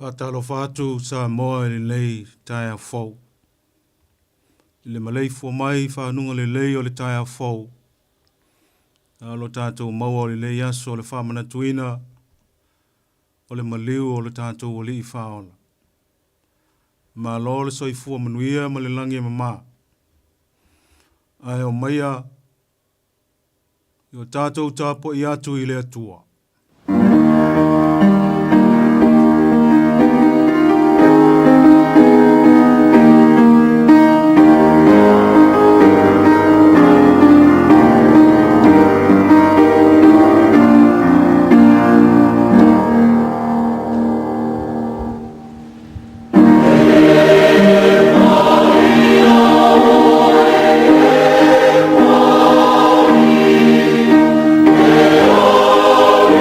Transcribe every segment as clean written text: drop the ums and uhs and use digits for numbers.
Atalo fatu Samoa le lei Taeao fou. Le malei fo mai whanunga le lei o le Taeao fou. Alo tātou maua o le lei aso o le whamana tuina o le maliu o le tātou o li I whaola. Ma lo le soifua manuia ma le langi mama. Ai o maia I o tātou tāpo I atu I le atua. Oh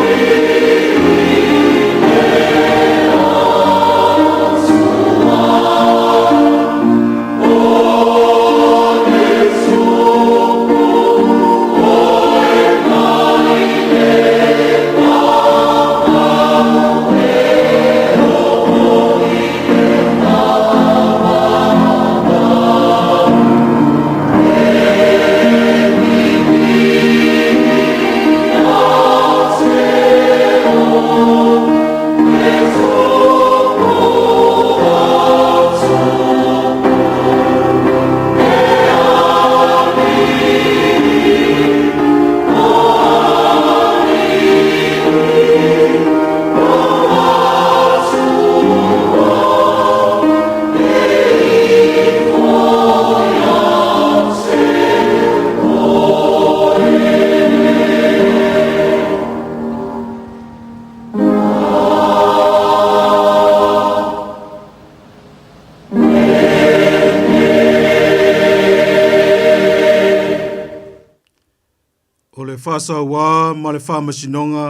whasa wā ma le whamasinonga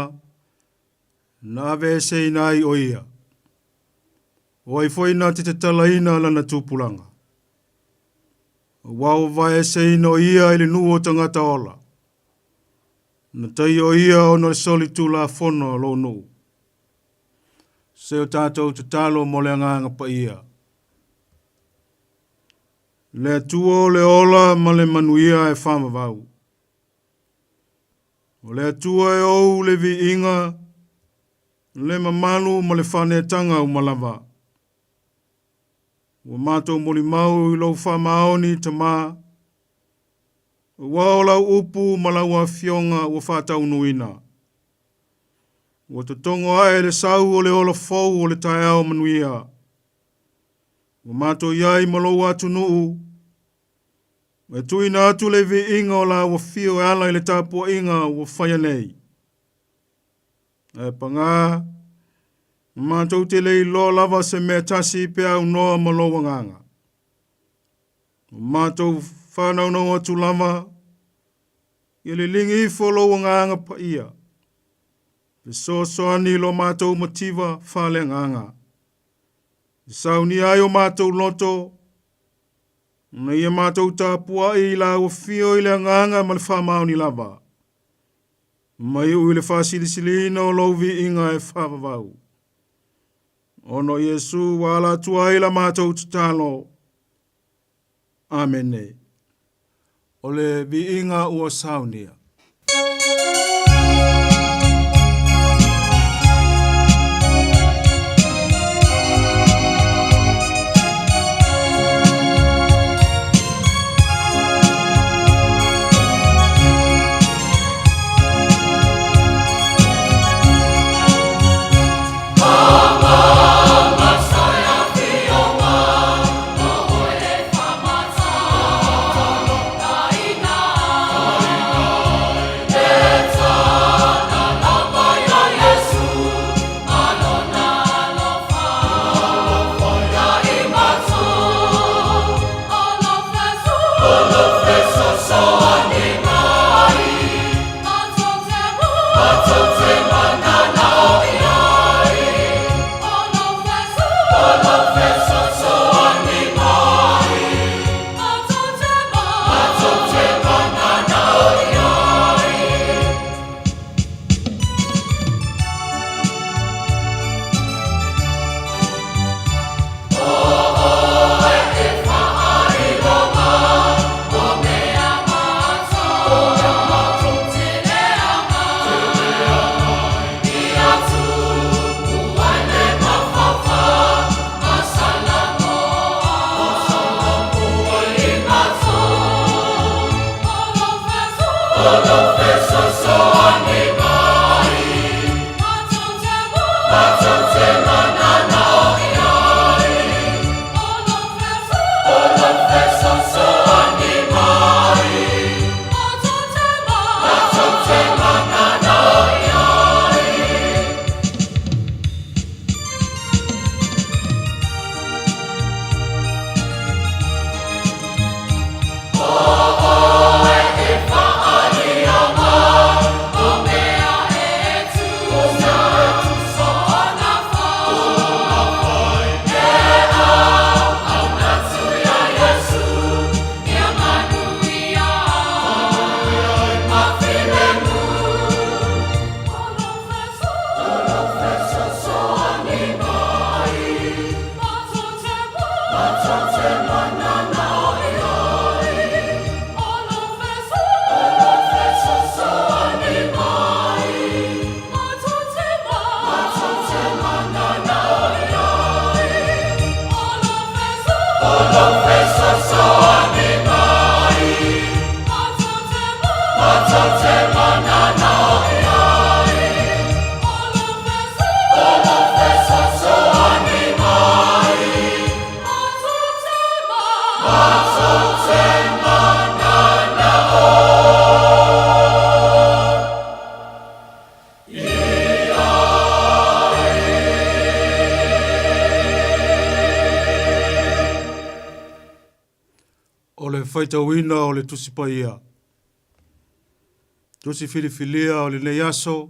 na ave se nai o ia. O ai foina te talaina lana tūpulanga. Wao vai se ino ia ili nuo tangata ola. Na tai o ia o na soli tūla fono lo nu. Se o tātou te talo mo le anganga pa ia. Le tuo le ola ma le manuia e whama vau. O le atua e ou le vi inga, le mamalu ma le whanetanga o malava. Wa mātou moli mau I lau whamaoni ta mā. Wa o lau upu ma lau a fionga wa whatau nuina. Wa te tongo ae le sau o le ola fau o le Taeao manuia. Wa mātou iai ma lau atu nuu. E tuina atu le vi inga o la wa fio e ala I le tāpua inga wa whaia nei. E pangā, mātou te lei lo lava se mea tasi pe au noa ma lo wanganga. Mātou whanau nau atu lava, I le lingi ifo lo wanganga pa ia. Pe so soani lo mātou motiva whale nganga. Sauni ai o mātou loto, na ia mātou tāpua I la o fio I le nganga ma le whamau lava. Mai ui le whasilisilina o louvi inga e whavavau. Ono Yesu wala tua I la mātou tutalo. Amene. O le vi inga ua saunia. O le whaitawina o le tusipaia. Tosi filifilia o le le yaso,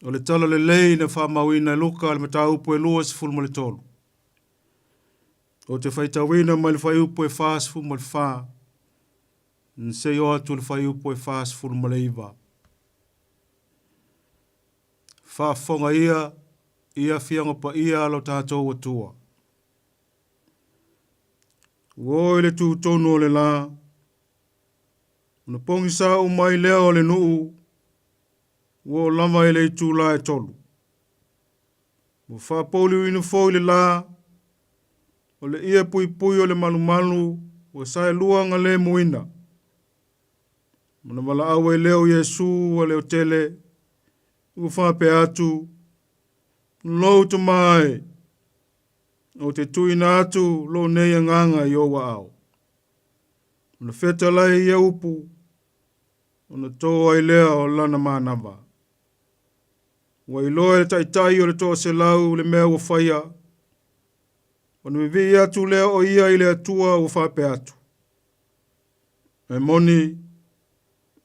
o le tala le lei na whamawina luka le mataupu e lua si fulmo le tolu. O te whaitawina mai le whaiupu e whaas fulmo le whaa. Nsei o atu le whaiupu e whaas fulmo le iwa. Whaafonga ia fianga pa ia alo tātou atua. Woi le tu tonu o le la. Una pongi sa umai lea o le nuu. Wo lama ele i tū la e tolu. Mo whapoli uinu fōi le la. O le ia pui pui o le malu malu. O sae luanga le muina. Mana mala awe leo Yesu o leo tele. Uwhape atu. Lou tu mai. O te tuina atu lo neia nganga i owa au. Ona feta lai ia upu. Ona toa ai lea o lana manava. Wa iloa e taitai o le toa se lau le mea ua whaia. Ona mivi atu lea o ia i le atua ua whape atu. E moni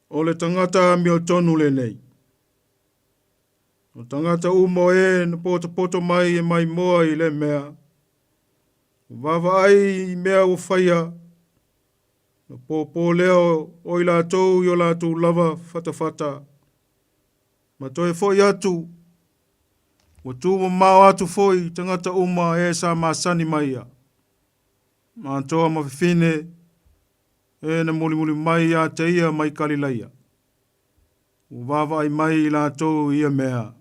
o le tangata mi o tonu le nei. O tangata umo e na poto mai e mai moa i le mea. Vava ai mea ua whaia. Na pōpō leo o i lātou i o lātou lava fata. Ma toi foi atu. O tūma mau atu foi tangata uma e sa masani mai ia. Ma toa mawhine e na muli mai a te ia mai kalilaia. O vava ai mai i lātou ia mea.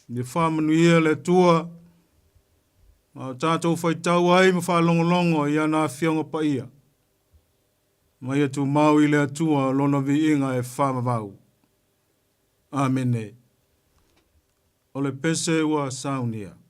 Ni whamanu ia le tua. Ma tātou whaitau ai ma whalongolongo i ana whionga pa ia. Mai atu mau i le atua lona vi inga e whamavau. Amene. Ole pese ua saunia. Yeah.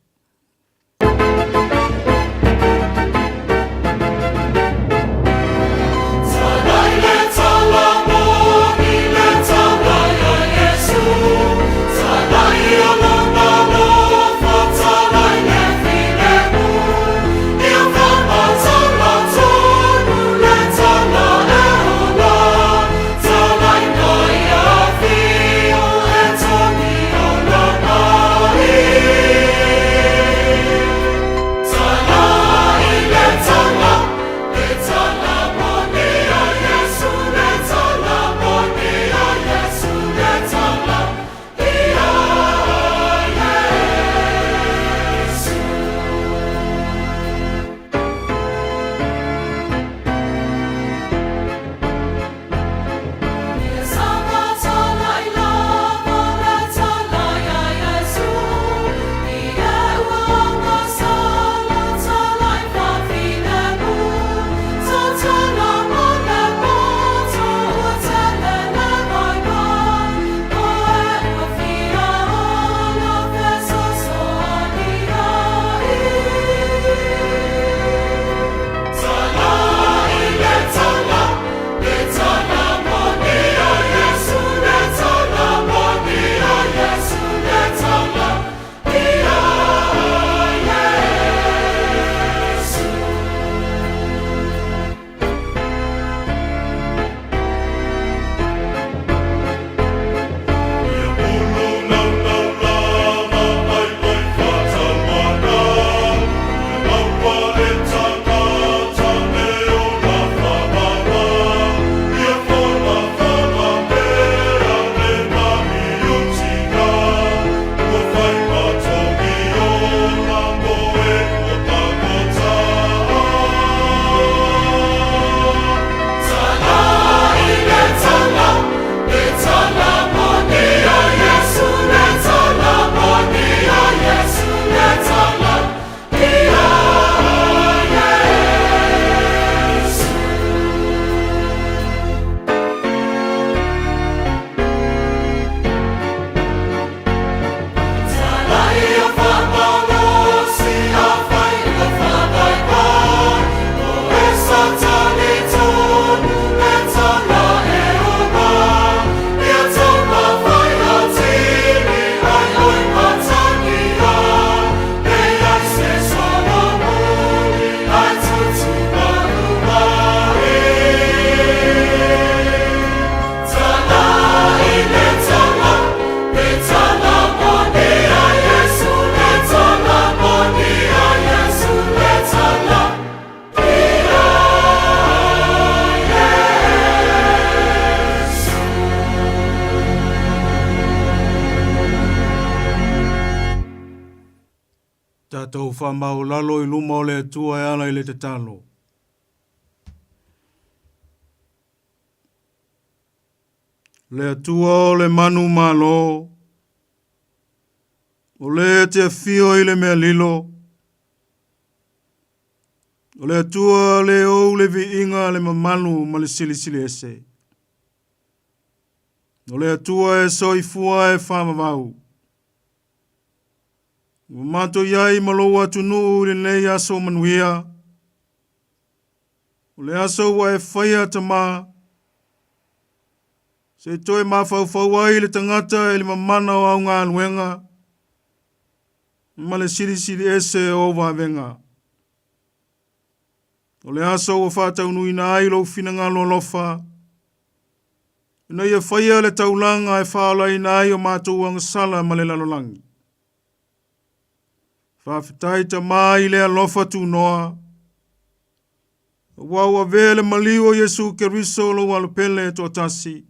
Mātou whamau lalo I luma o le atua e ala I le te talo. Le atua o le manu malo, o le te fio I le mea lilo, o le atua le o le vi inga le mamalu ma le sili sili ese. O le atua e soifua e whamavau. O mato iai malo atu nuu le nei aso manuia. O le aso wa e whaia tama. Se toi mawhau ai le tangata e le mamana o au ngā luenga. Ma le siri siri ese o wavenga. O le aso wa whātau nui na ai lo fina ngā lolofa. Ina ia whaia le taulanga e whaala I na ai o mātou angasala ma le lalolangi. Whawhitai ta mai le alofa tu noa. Wawa vele maliu o Yesu Keriso lo walupele to tasi.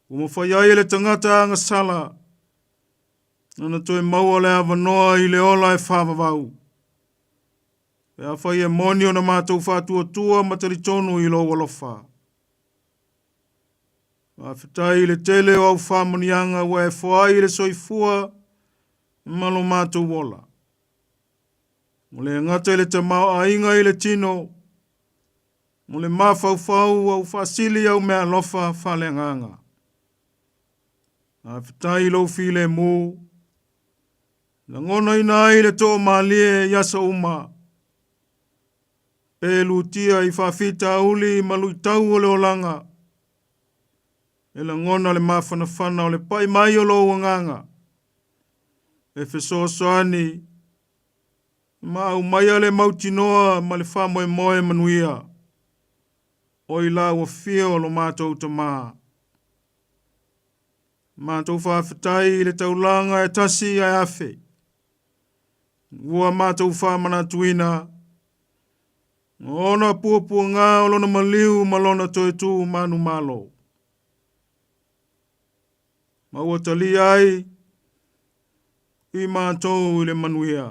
Umawhaiai le tangata angasala. Nana toi maua le avanoa I le ola e whamavau. E awhai e moni o na mātou whātua tua mataritonu I lo walofa. Whawhitai le tele o au whamanianga wa e whaai le soifua malo mātou wola. Mo le ngata le tamau a inga I le tino. Mo le mawhauwhau au whasili au mea lofa whale nganga. A whitai lo file mū. Na ngona ina ai le tō malie yasa uma. E lutia I whawhita uli malu tau o le olanga. E la ngona le mawhanawhana o le pai mai o lo wanganga. E whesoasoani. Ma au maia le mautinoa ma le whamoe moe manuia. O I la ua fio lo mātou tamaa. Mātou whawhitai le taulanga e tasi ai afe. Ua mātou whamana tuina. Ona puapua ngā o lona maliu malona toe tu manu malo. Maua tali ai. I mātou I le manuia.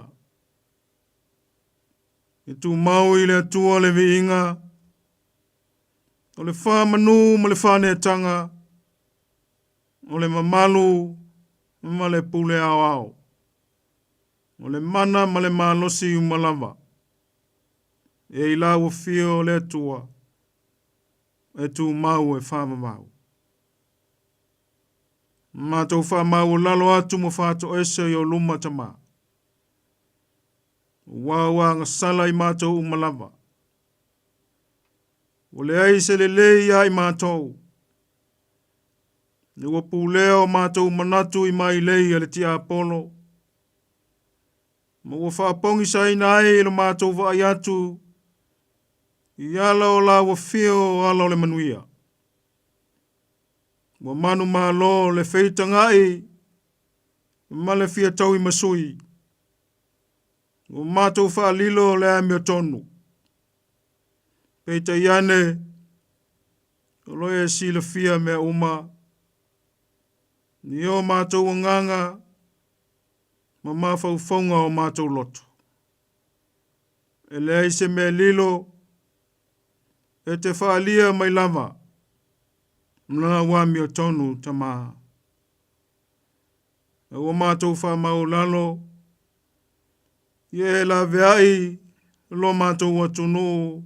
I tu mau I le atua le viinga. O le whamanu ma le whaneatanga. O le mamalu ma le pule au au. O le mana ma le malosi umalava. E I la ua fio le atua. E tu mau e whamamau. Mātou whamau lalo atu mo whātou ese I o luma tama. Wawa ngasala I mātou umalava. O le aise le lei ai mātou. Ni ua pūlea o mātou manatu I mai lei ale tia Apollo. Ma ua whaapongi sa ina ai lo mātou wa ai atu. I ala o la ua fio o ala o le manuia. Ua manu malo le wheitangai. Ma le fia tau I masui. Ua mātou whaalilo le amia tonu. Peita iane. Oloe e sila fia mea uma. Ni o mātou nganga. Ma mawhauwhaunga o mātou loto. E le aise mea lilo. E te whaalia mai lava. Mna wami o tonu tama. E o mātou whamau lalo. Ie la veai lo mātou atunu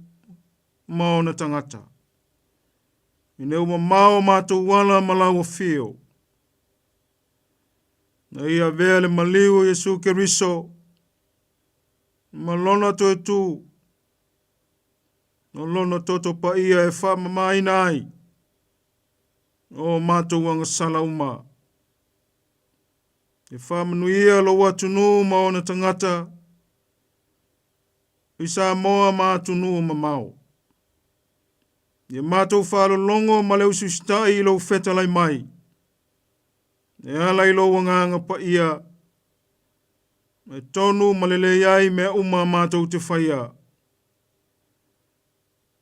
mao na tangata. Ine uma mao mātou wala malau o fio. Na ia vea le maliu Yesu Keriso. Malona toe tu. Malona toto pa ia e whamamai nai. O mātou anga sala uma. E whamanuia lo watunu mao na tangata. I Samoa mātunu mamau. E mātou whalolongo ma leu sustai lo whetalai mai. E alai lo wanganga pa ia. E tonu malele iai mea uma mātou te whaia.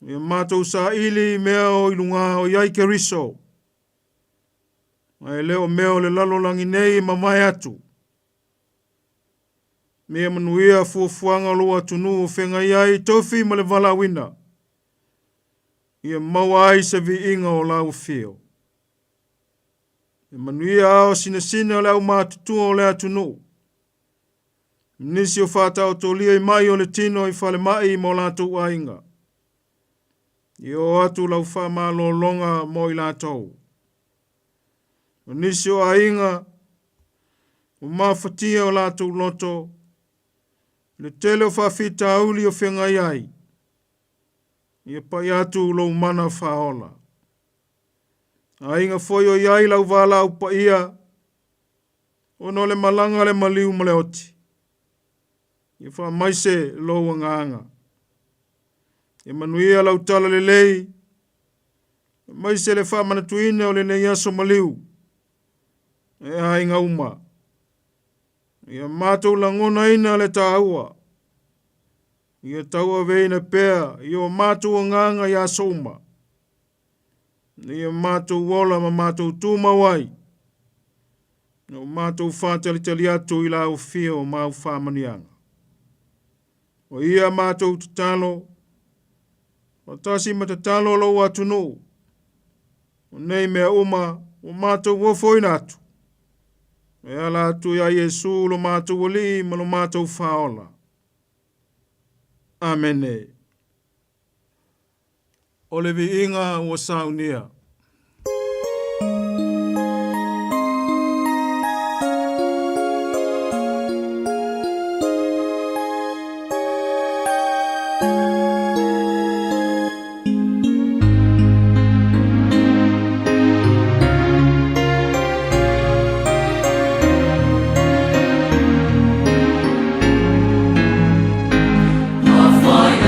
E mātou sa ili mea o ilunga o iai Keriso. E leo mea o le lalolangi nei mamai atu. Mea manuia fuafuanga loa tunu o whenga iai tofi ma le walawina. Ia maua ai se vi inga o lau whio. E manuia ao sina o le au mātutua o le atunu. Nisi o whātau tolia i mai o le tino i whale mai mo lātou ainga. I o atu lau whamalo longa mo i lātou. Nisi o ainga o mawhatia o lātou loto. Le tele o whawhita auli o whenga iai. Ia pai atu lo mana whaola. Ainga foi o iai lau wala upa ia. Ono le malanga le maliu mo le oti. Ia wha maise lo wanganga. Ia manuia lau tala le lei. Maise le wha manatuine o le nei aso maliu. E ainga uma. Ia mātou langona ina le tāua. Ia taua veina pēa. Ia mātou o nganga ia soma. Ia mātou wola ma mātou tūma wai. Ia mātou whātalitali atu ila o whio mau whamanianga. O ia mātou tatalo. O tasi ma tatalo lo atu no. O nei mea uma. O mātou wofoina atu. E ala atu ia Yesu lo mātou wali ma lo mātou whaola. Amene. O le vi inga o saunia. Of my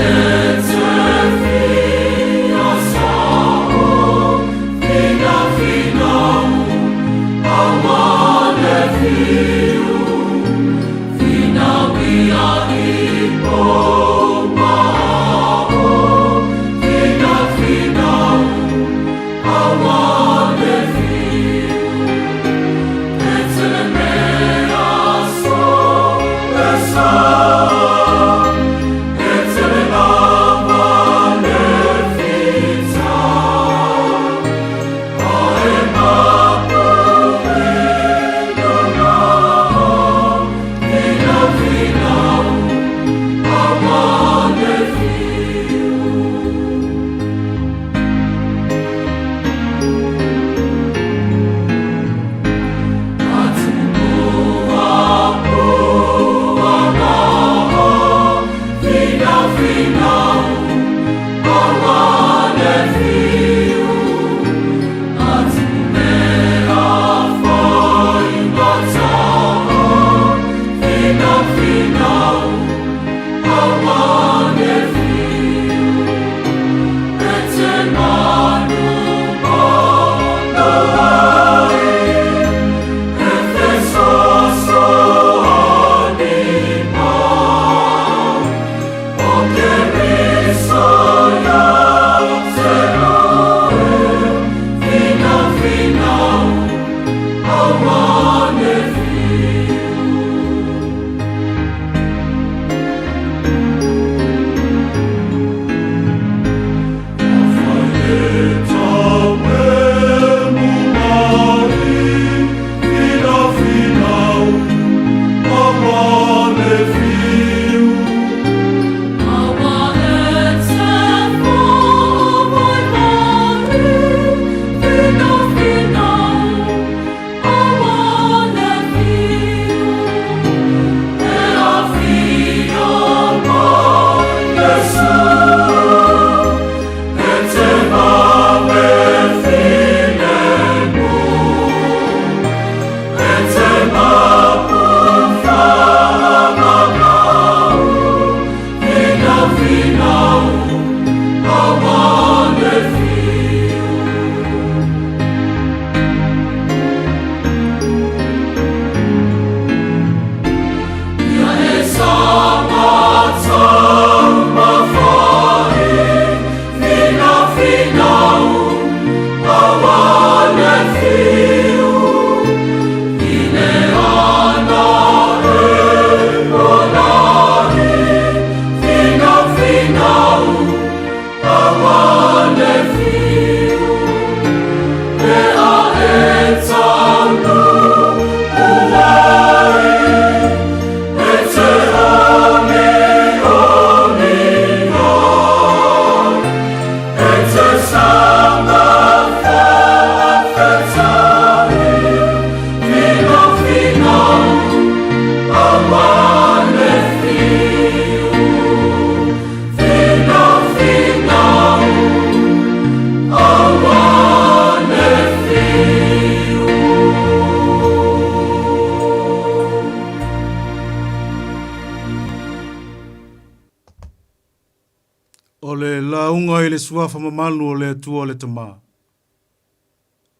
i le suafa mamalu o le atua o le tama.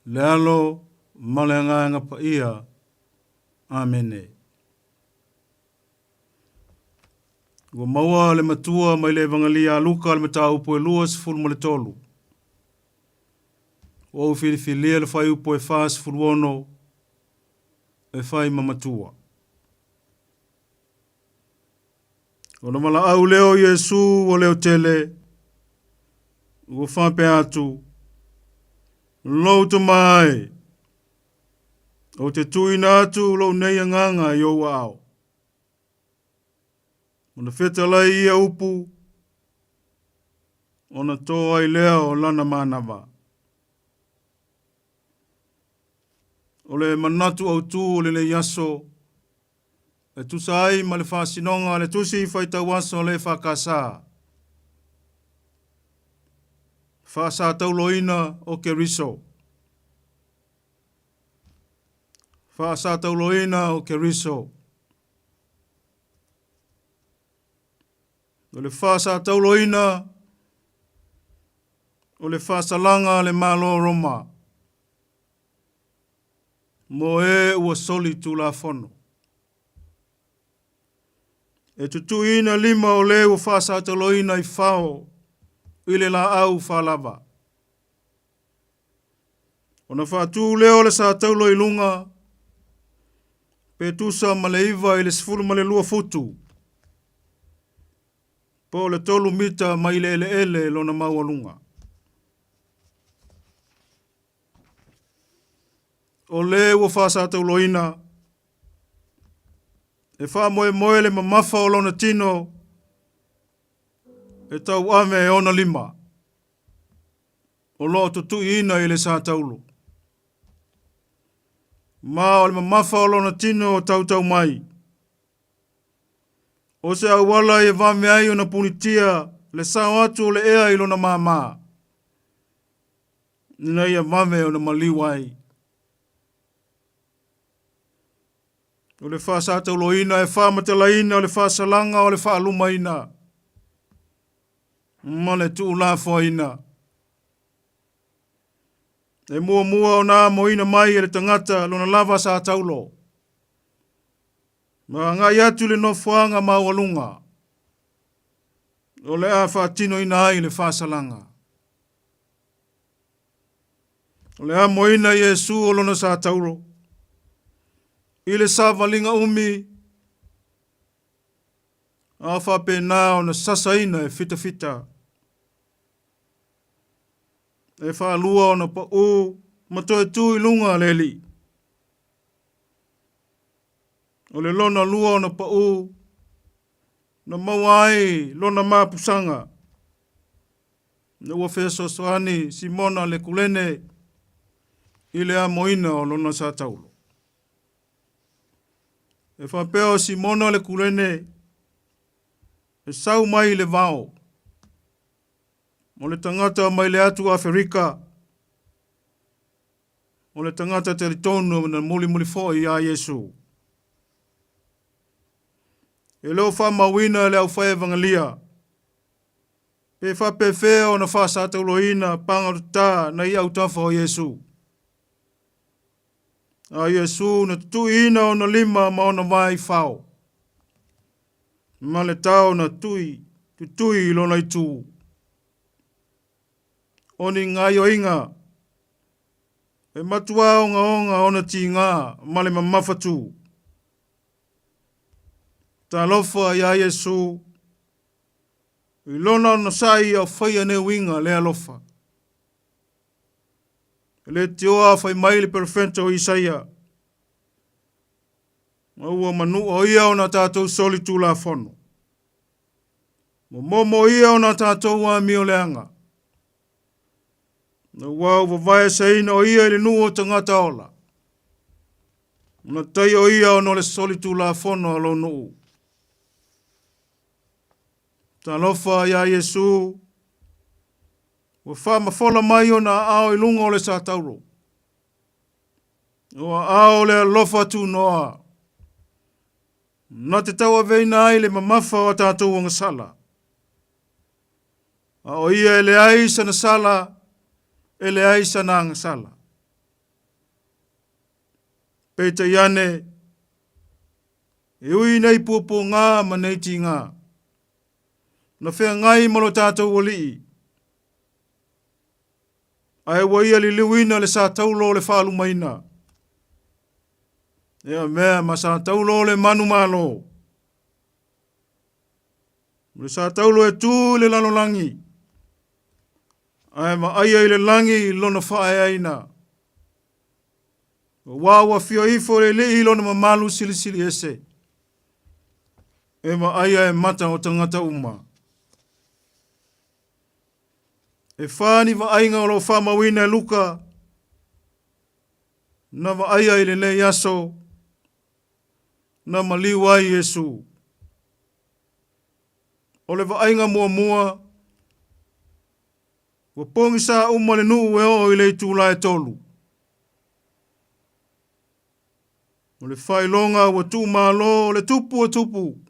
Le alo, ma le nganga pa ia. Amene. Ua maua le matua mai le evangelia luka le mata upo e lua sifuru mo le tolu. O ufilifilia le fai upo e faa sifuru ono e fai mamatua. O na mala au leo Yesu o leo tele. Ua whape atu. Lou te mai. O te tuina atu lo neia nganga i o ao. O na wheta lai ia upu. O na toa i leo lana manava. O le manatu au tu o le yaso. E tusai ma le whasinonga le tusi i whaitawaso le whakasa. Whasa tauloina o ke riso. Whasa tauloina o ke riso. O le whasa tauloina o le whasalanga le malo roma. Mo e ua soli tu la fono. E tutuina lima o le ua whasa tauloina i whao i le la au whalava. O na whatu leo le sa taulo i lunga. Pe tusa ma le iwa i le sifuru ma le lua futu. Po le tolu mita mai le ele lo na maua lunga. O le ua whasa tauloina. E wha moe le mamafa o lona tino. E tau ame e ona lima. O lo tutu ina i le sa taulo. Ma o le mamafa o lona tino o tau mai. O se au wala e vame ai o na punitia le sao atu o le ea i lona mama. Nina ia vame o na maliwai. O le wha sa tauloina e wha matalaina o le wha salanga o le wha alumaina. Ma le tu la foina. E mua o na moina mai e le tangata lona lava sa taulo. Ma ngai atu le nofuanga maualunga. O le a whaatino ina ai le whasalanga. O le a moina Yesu o lona sa taulo. I le sa valinga umi. A whape na o na sasaina e fita. E whaalua o na pa u matoe tu i lunga leli. O le lona lua o na pa u na mawai lona mapusanga. Na ua feso soani Simona le kulene i le a moina o lona sa taulo. E whapeo Simona le kulene e sau mai le vao. O le tangata mai le atu Afrika. O le tangata teritonu na muli foi a Yesu. E leo wha mawina le au whae evangelia. Pe wha pewhea o na wha sa tauloina pangaruta na i au tafa o Yesu. A Yesu na tutuina o na lima ma o na vai whao. Ma le tau na tutui lona i tu. O ni ngai o inga. E matua onga o na ti ngā ma le mamawhatu. Ta lofa ia Yesu. I lona na sai au whaia ne winga le alofa. Le te oa whai mai le perfenta o Isaia. Maua manu o ia o na tātou soli tū la fono. Momo ia o na tātou wa mio leanga. Na wau wawai saina o ia le nuo tangata ola. Na tai o ia o no le soli tū la fono alo nuu. Ta lofa ia Yesu. Wa wha mafola mai o na ao i lunga o le sa tauro. O ao le lofa tu noa. Na te taua veina ai le mamafa o tātou o ngasala. O ia ele ai sana sala, ele ai sana sala. Peta iane, e ui nei puapo ngā ma nei ti ngā. Na whea ngai malo tātou wali. Ai wa ia li liwina le sa taulo le whaalu maina. Ea mea ma sa taulo le manu malo. Le sa taulo e tū le lalo langi. Ai ma aia i le langi lona whae aina. Wawa fio ifo le li lona ma malu sili sili ese. E ma aia e mata o tangata uma. E whani wa ainga o lo whamawina e luka. Na wa aia i le nei aso. Na ma liwai Yesu. O le wa ainga mua mua. Wa pongi sa uma le nuu e o i le tūla e tolu. O le whailonga wa tū malo le tupu o tupu.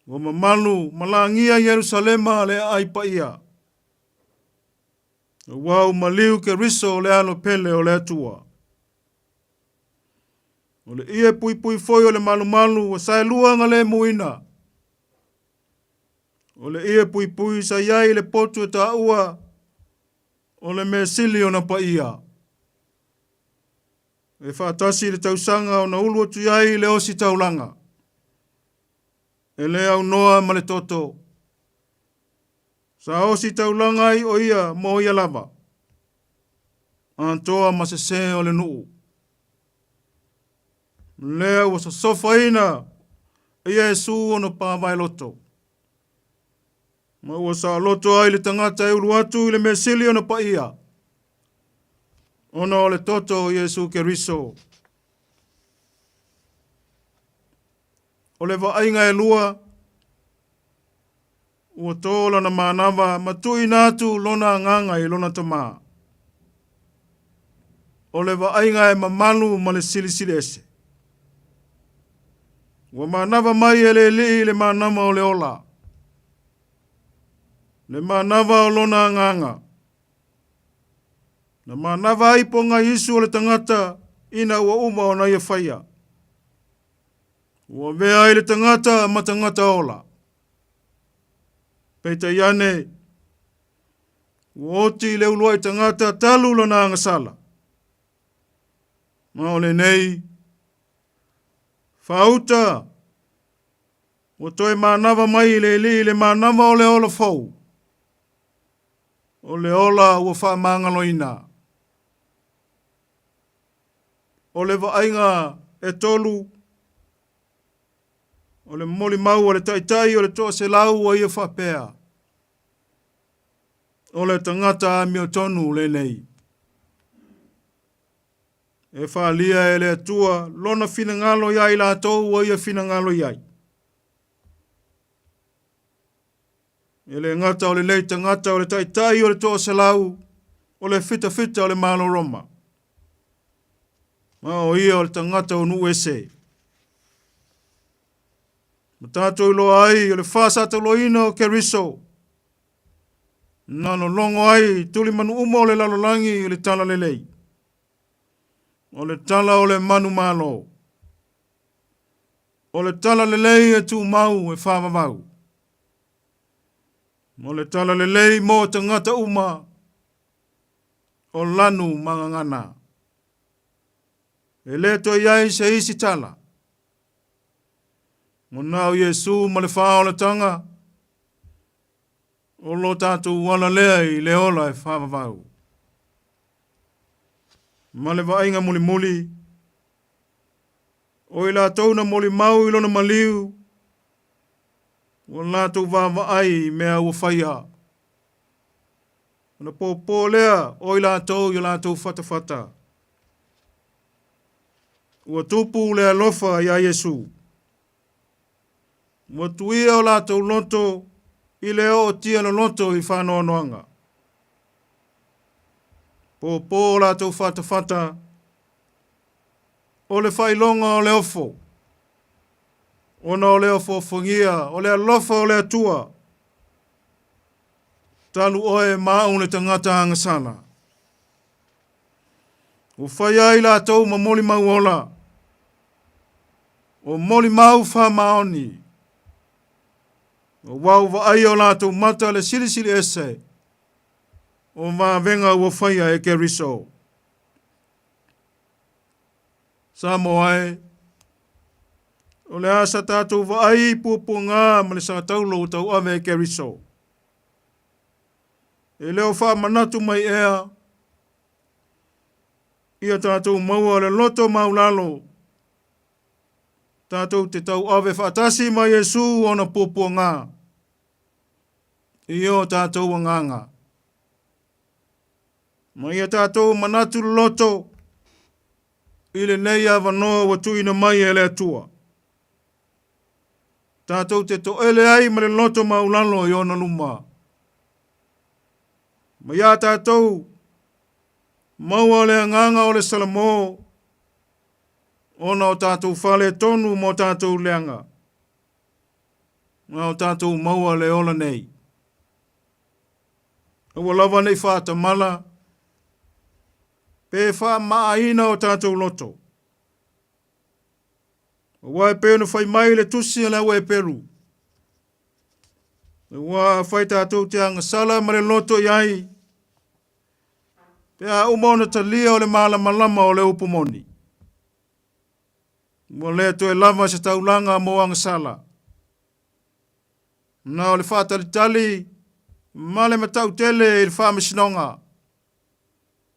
Wa mamalu malangia Yerusalema le aipa ia. Wau maliu ke riso le ano pele o le atua. O le ia pui pui foi o le malu malu wa sai luanga le muina. O le ia pui pui sa iai le potu e ta ua. O le mesili o na pa ia. E whaatasi le tausanga o na ulu atu iai le osi taulanga. E le au noa ma le toto. Sa osi taulanga ai o ia mo ia lava. Antoa ma se se o le nuu. Lea wa sa sofa ina. Ia e su o na pāwai loto. Ma ua sa loto ai le tangata e ulu atu i le mesili o na pa ia. Ona o le toto o Yesu ke riso. O le vainga e lua. Ua tola na manava matui natu lona nganga i lona tama. O le vainga e mamalu ma le sili sili ese. Ua manava mai e le li le manama o le ola. Le manava o lona nganga. Na manava ai ponga Yesu o le tangata ina ua uma o na ia whaia. Ua mea ai le tangata ma tangata ola. Peita iane. Ua oti le ulua i tangata talu lona angasala. Ma ole nei. Whauta. Ua toi manava mai le li le manava o le ola fau. O le ola ua wha mangalo ina. O le vainga e tolu. O le moli mau o le taitai o le toa se lau o ia whapea. O le tangata mi o tonu le nei. E whalia e le atua lona fina ngalo iai la tau o ia fina ngalo iai. E le ngata o le nei tangata o le taitai o le toa se lau o le fita fita o le malo roma. Ma o ia o le tangata o nu ese. Matato ilo ai o le whasata lo ina o ke riso. Nano longo ai tuli manu uma o le lalolangi o le tala lelei. O le tala o le manu malo. O le tala lelei e tu mau e whamamau. O le tala lelei mo tangata uma o lanu mangangana. E le to iai se isi tala. Mo nao Yesu ma le whao le tanga. O lo tātou wala lea i le ola e whamamau. Ma le vainga muli muli. O i la tauna muli mau i lona maliu. O la tau vava ai mea ua whaia. O na pōpō lea o i la tau fata fata. Ua tupu lea lofa ia Yesu. Ua tuia o la tau loto i le o tia no loto i whanoa noanga. Pōpō la tau fata fata. O le whailonga o le ofo. Ona o le ofo fongia, o le alofa o le atua. talu oe maau le tangata angasala. O whai ai la tau ma moli mau ola. O moli mau wha maoni. O wau wa ai o la tau mata le sili ese. O ma venga ua whaia e ke riso. Samoa e. O le asa tātou wa ai pupu ngā ma le sa taulo tau ave e ke riso. E leo wha manatu mai ea. Ia tātou maua le loto maulalo. Tātou te tau ave whaatasi mai Jesu ona pupu ngā. Io tātou wanganga. Ma ia tātou manatu loto. Ile nei awanoa wa tuina mai e le atua. Tātou te to ele ai ma le loto maulalo i ona luma. Ma ia tātou maua le anganga o le salamo. Ona o tātou whale tonu mo tātou leanga. Nga o tātou maua le ola nei. Awa lava nei whāta mala. Pe wha maaina o tātou loto. Wa e pēnu whai mai le tusi ala wa e peru. Wa whai tātou te angasala ma le loto iai. Pea umona ta lia o le malama o le upumoni. Mo le to e lava se taulanga mo angasala. Na o le whātalitali ma le matau tele i le whāmisinonga.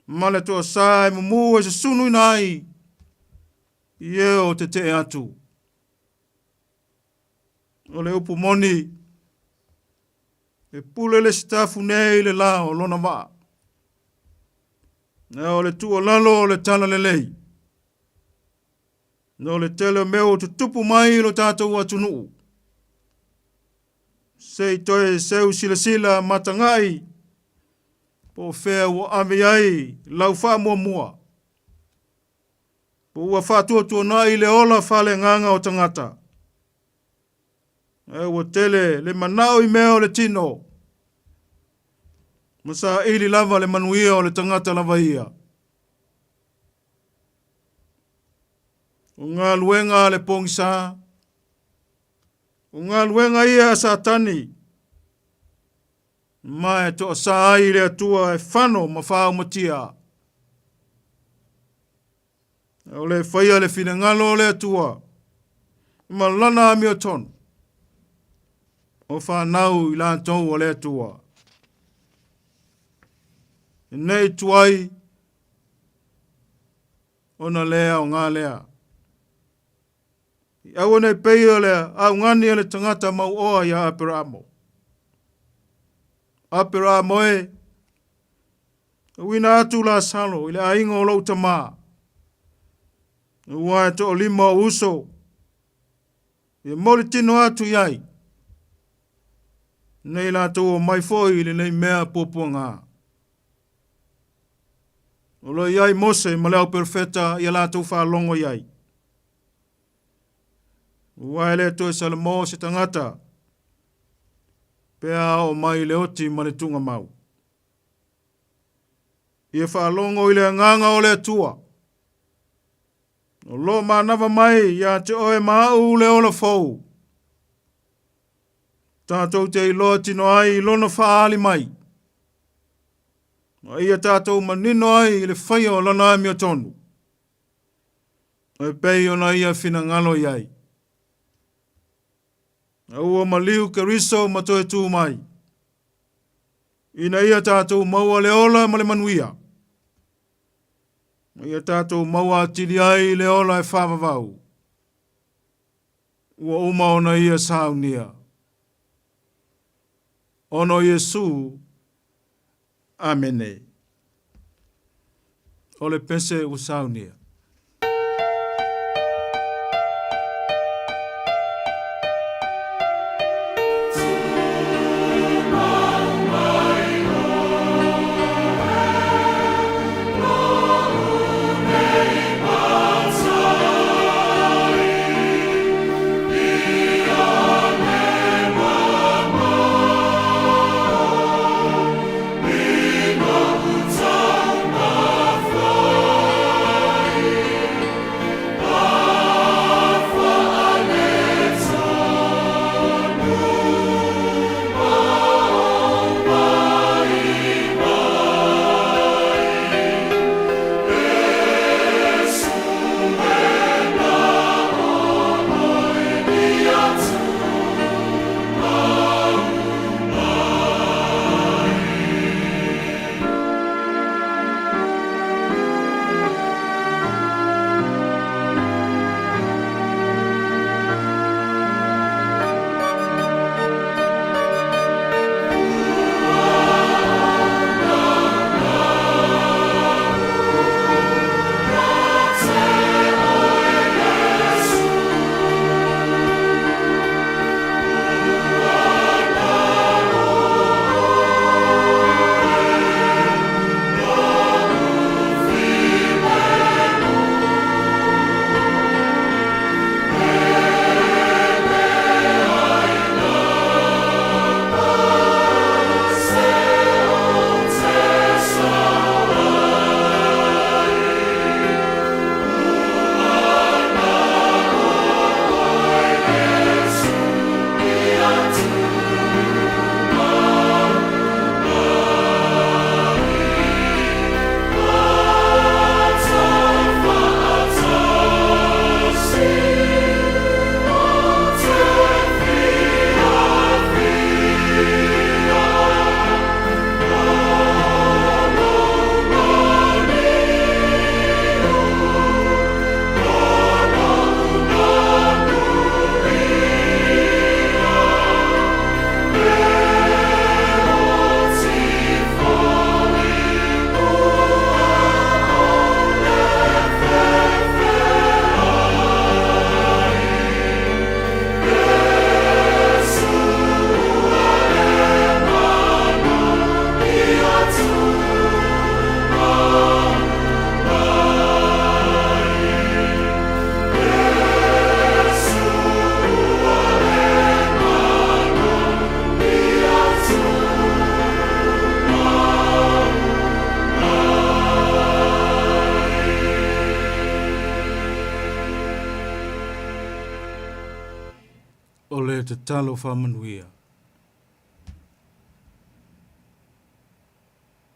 Ma le toa sai mumu e se sunu nai. Ieo te atu. O le upu moni. E pule le stafu nei le lao lona maa. Na o le tua lalo o le tala le lei. No le tele meo tu tupu mai lo tātou atunu. Sei toe seu sila matangai. Po fea ua ame ai lau wha mua. Po ua whatua tua nai le ola whale nganga o tangata. E ua tele le manao i mea o le tino. Masa ili lava le manuia o le tangata lava ia. O ngā luenga le pongisa. O ngā luenga ia sa tani. Mai to sa ai le atua e whano ma whao matia. O le whaia le whina ngalo le atua. Ma lana ami o tonu. O whanau i lantou o le atua. E nei tuai. Ona lea o ngā lea. I awa nei peia le au ngani le tangata mau oa ia aperamo. Aperamo e. Wina atu la salo ile ainga o lau tama. Ua e to o lima o uso. I mori tino atu iai. Nei la to o mai foi ile nei mea poponga. O lo iai mose ma leo perfeta ia la to wha longo iai. Ua ele to e salamo se tangata. Pea o mai le oti ma le tunga mau. Ia whaalongo i le nganga o le atua. O lo manava mai ia te oe mau le ola fau. Tātou te iloa tino ai lona whaali mai. O ia tātou manino ai i le whaia o lana ami o tonu. O pei o na ia whina ngalo iai. Ua maliu ke riso matoe tū mai. Ina ia tātou maua le ola ma le manuia. Ia tātou maua tiri ai le ola e whamavau. Ua uma ona ia saunia. Ono Yesu. Amene. Ole pense u saunia. le te talo whamanuia.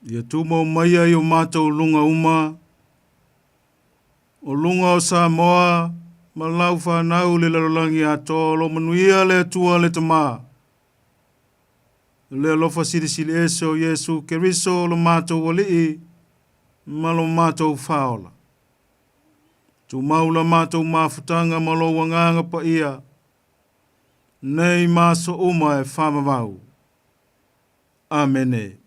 Ia tūmau maia i o mātou lunga uma, o lunga o Samoa, ma lau whanau le lalolangi a tōlo manuia le atua le tamā. Le alofa sirisiri ese o Yesu Keriso lo mātou walii, ma lo mātou whaola. Tu maula mātou mafutanga ma lo wanganga pa ia, nei māso uma e whamawau. Amene.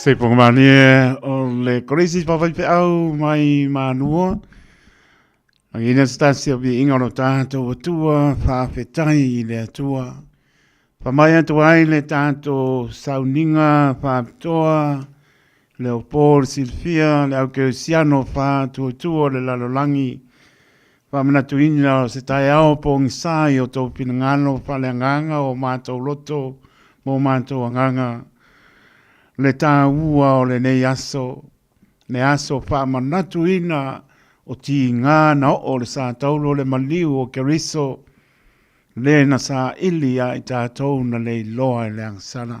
Se pongmanie o le kolisi pa vai pe au mai manua. Ai na stasia bi inga no tanto tua fa fetai le tua. Pa mai atu ai le tanto sauninga fa toa Leopold Silvia le au ke siano fa tua le lalolangi. Fa manatu ina se Taeao pong sai o tau pinangano fa le nganga o mātou loto mo mātou nganga. Le tā ua o le nei aso, ne aso wha manatu ina o ti ngā na o le sā taulo le maliu o Keriso, le na sā ili a i tātou na le loa le angsana.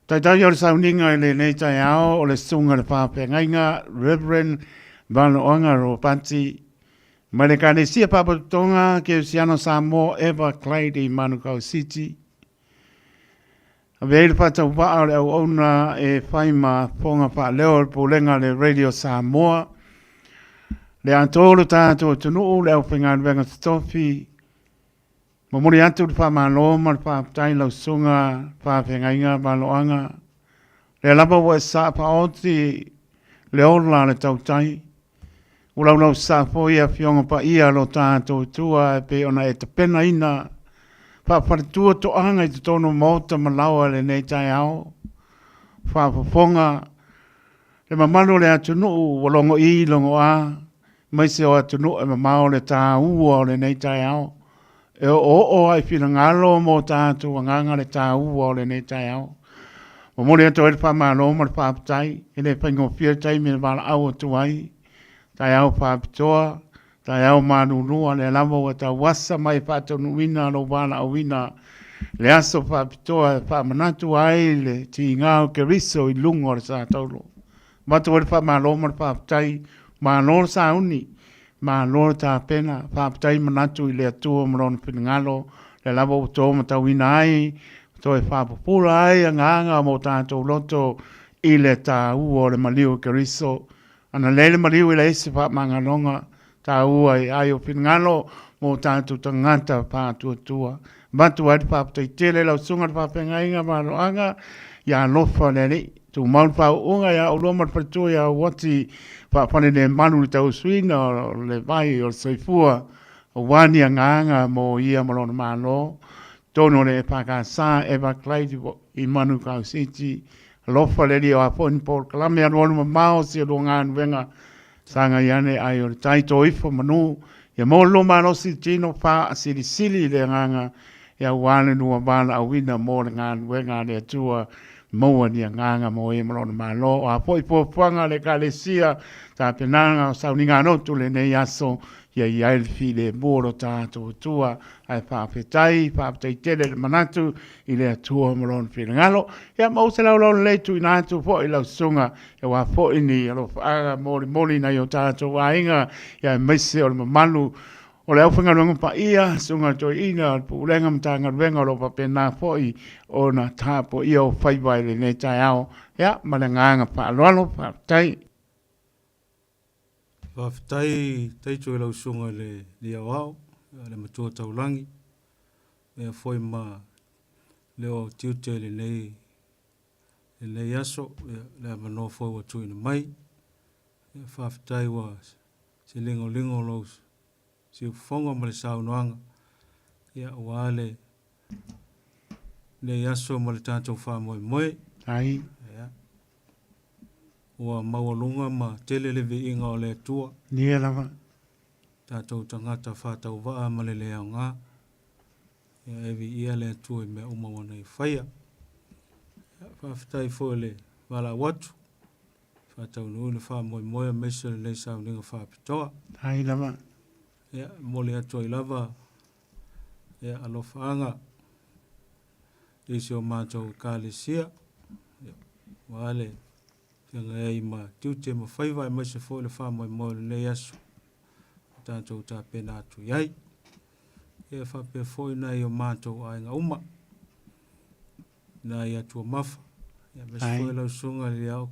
Taitai o le sauninga i le nei Taeao o le sunga le whāpengainga, reverence, vanoanga ro pati, mai le kāne sia papatonga ke siano Samoa Everglade i Manukau City, Avei le patau waa le au ona e whaima ponga wha leo le pōlenga le Radio Samoa. Le antolo tātou tunu le au whinga wenga stofi. Mamuri atu le wha maloma le wha tai lau sunga, wha whengainga maloanga. Le lapa wa e sa pa oti le ola le tautai. Ulau lau sa po ia fionga pa ia lo tātou tua e pe ona e te pena ina. Whaparitua to anga I te tono mauta malawa le nei Taeao. Whapafonga. Le mamano le atunu walongo I longo a. Mai se o atunu e mamao le tā ua o le nei Taeao. E o ai whina ngalo mo tātu wanganga le tā ua o le nei Taeao. O mole ato e whamalo ma whaapatai, e le whaingo whia tai me wala au atu ai, Taeao whaapitoa, Taeao manunua, le lama wa ta wasa mai whaatonu wina lo wala au wina, le aso whaapitoa, whaamanatu ai le ti ngāo ke riso i lungo o le sa taulo. Matu e whamalo ma whaapatai, malo sa uni, malo ta pena, whaapatai manatu i le atua marona pinangalo, le lama o tō ma tau wina ai, to e whaapapura ai a nganga mo tātou loto i le tā ua o le maliu ke riso. Ana lele maliu i le ese whaamangalonga tā ua i ai o pinangalo mo tātou tangata pātua. Matu ai whaapatai tele lau sunga le whaapenga inga māloanga ia lofa le li. Tu maun whau unga ia o loma le patua ia wati whaapane le manu le tau suina o le vai o le soifua o wani a nganga mo ia malona mālo. Tono le Pakasa Everglade i Manu Kau City lofa le li o aponi por kalame anu mao si o ngan venga sanga yane ai o taito ifo manu ya mo lo mano si tino fa si sili le nganga ya wane no bana a wina mo ngan venga le tua mo ni nganga mo e mo malo a poi po fanga le kalesia ta penanga sauninga no tu le ne yaso ia ia il file moro tātou tua ai whaapetai tele manatu i le atua maron whingalo. Ia mausa lau leitu i nātu fo i lau sunga e wā fo i ni alo whaaga mori na i o tātou wāinga ia meise o le mamalu o le awhinga runga pa ia sunga to ina pu lenga mtanga wenga lo pa pena fo i o na tāpo ia o whaiwai le ne Taeao. Ia malanganga pa aloalo whaapetai. Whawhitai teito e lau sunga le lia wao, le matua taulangi, mea foi ma leo tiute le nei aso, le manoa foi wa tuina mai, whawhitai wa se lingo lau si ufonga ma le saunoanga, ia wale nei aso ma le tātou wha moe. Ai. Ua maualunga ma tele le inga o le tua. Nia lava. Tātou tangata whātau waa ma le leo ngā. Ia evi ia le tua i mea umawana i whaia. Whawhitai fo le wala watu. Whātau nui le wha moe mesa le le sau ninga whāpitoa. Ai lava. Ia mole atua i lava. Ia alofaanga. Isi o mātou kālesia. Wale. Nga ei ma tiute ma whaiwai mai se fo le wha le nei asu. Tātou tā pena atu iai. Ia whape fo i nei o mātou a inga uma. Nā i atua mafa. Ia mes fo i lau sunga li au.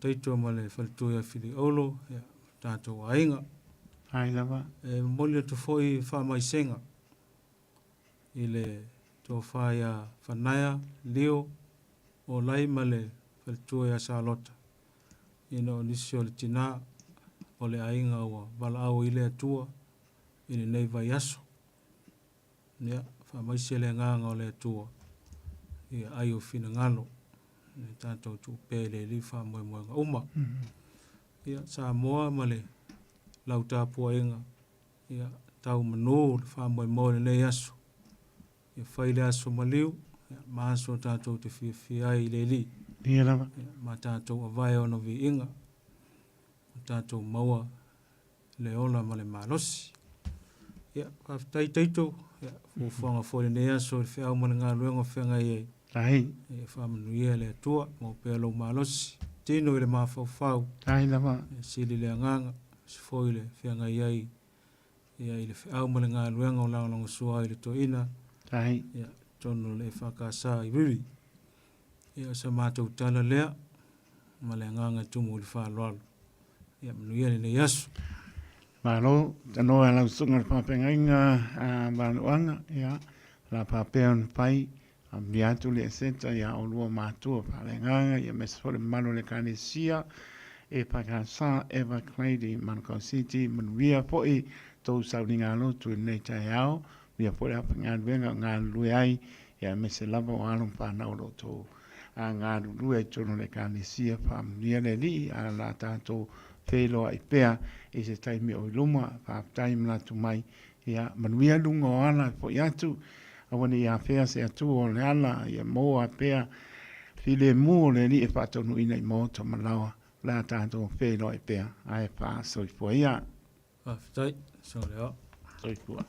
Teito ma le whalitu ia whili olo. Ia tātou a inga. Ai lava. Moli atu fo i wha mai senga. I le tō whaia whanaya, leo, o lai ma le tua ya salota ino nisi o le tina o le ainga ua wala au i le atua i le nei vai aso ia whamaise le nganga o le atua ia ai o fina ngalo ne tātou tu pēle li wha moe uma ia Samoa ma le lau tāpua inga ia tau manu le wha moe le nei aso ia whai le aso maliu ia maaso tātou te fia ai le li Nia lava. Ma tātou a vai ono vi inga. Ma tātou maua le ola ma le malosi. Ia, whawhitai teito. Ia, fuwhanga fōle nea so le whiau mana ngā luenga whenga i ei. Ai. Ia, whamanu ia le atua, mo pēa lau malosi. Tino i le mawhau. Ai lava. Ia, sili le anganga. Si fōi le whenga i ei. Ia, i le whiau mana ngā luenga o launanga sua i le toina. Ai. Ia, tono le whakasa i riri. Ia sa mātou tala lea, ma le nganga tumu li whāloalo. Ia manuia le nei asu. Malo, tano e lau sunga le whapenga inga manuanga, ia, la whapea on pai, a miatu le seta, ia o lua mātua whalenganga, ia mesfole manu le kanesia, e Pakasa Everglade, Manukau City, manuia poi, tau sauninga lotu e nei Taeao, ia poi hapa ngā luenga, ngā lue ai, ia mese lava o alum whanau lotu. A ngā rurua i tono le kānesia whaamunia le li a la tātou wheloa i pēa i se taimi o iluma whaaptai mnatu mai ia manuia lunga o ala po i atu a wani i a whea se atu o le ala i a moa pēa File mua le li e whatonu ina I mo to malawa. La tātou whēno e pēr. Ai wha soi fua ia. Whawhitai, so leo. Soi fua.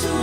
To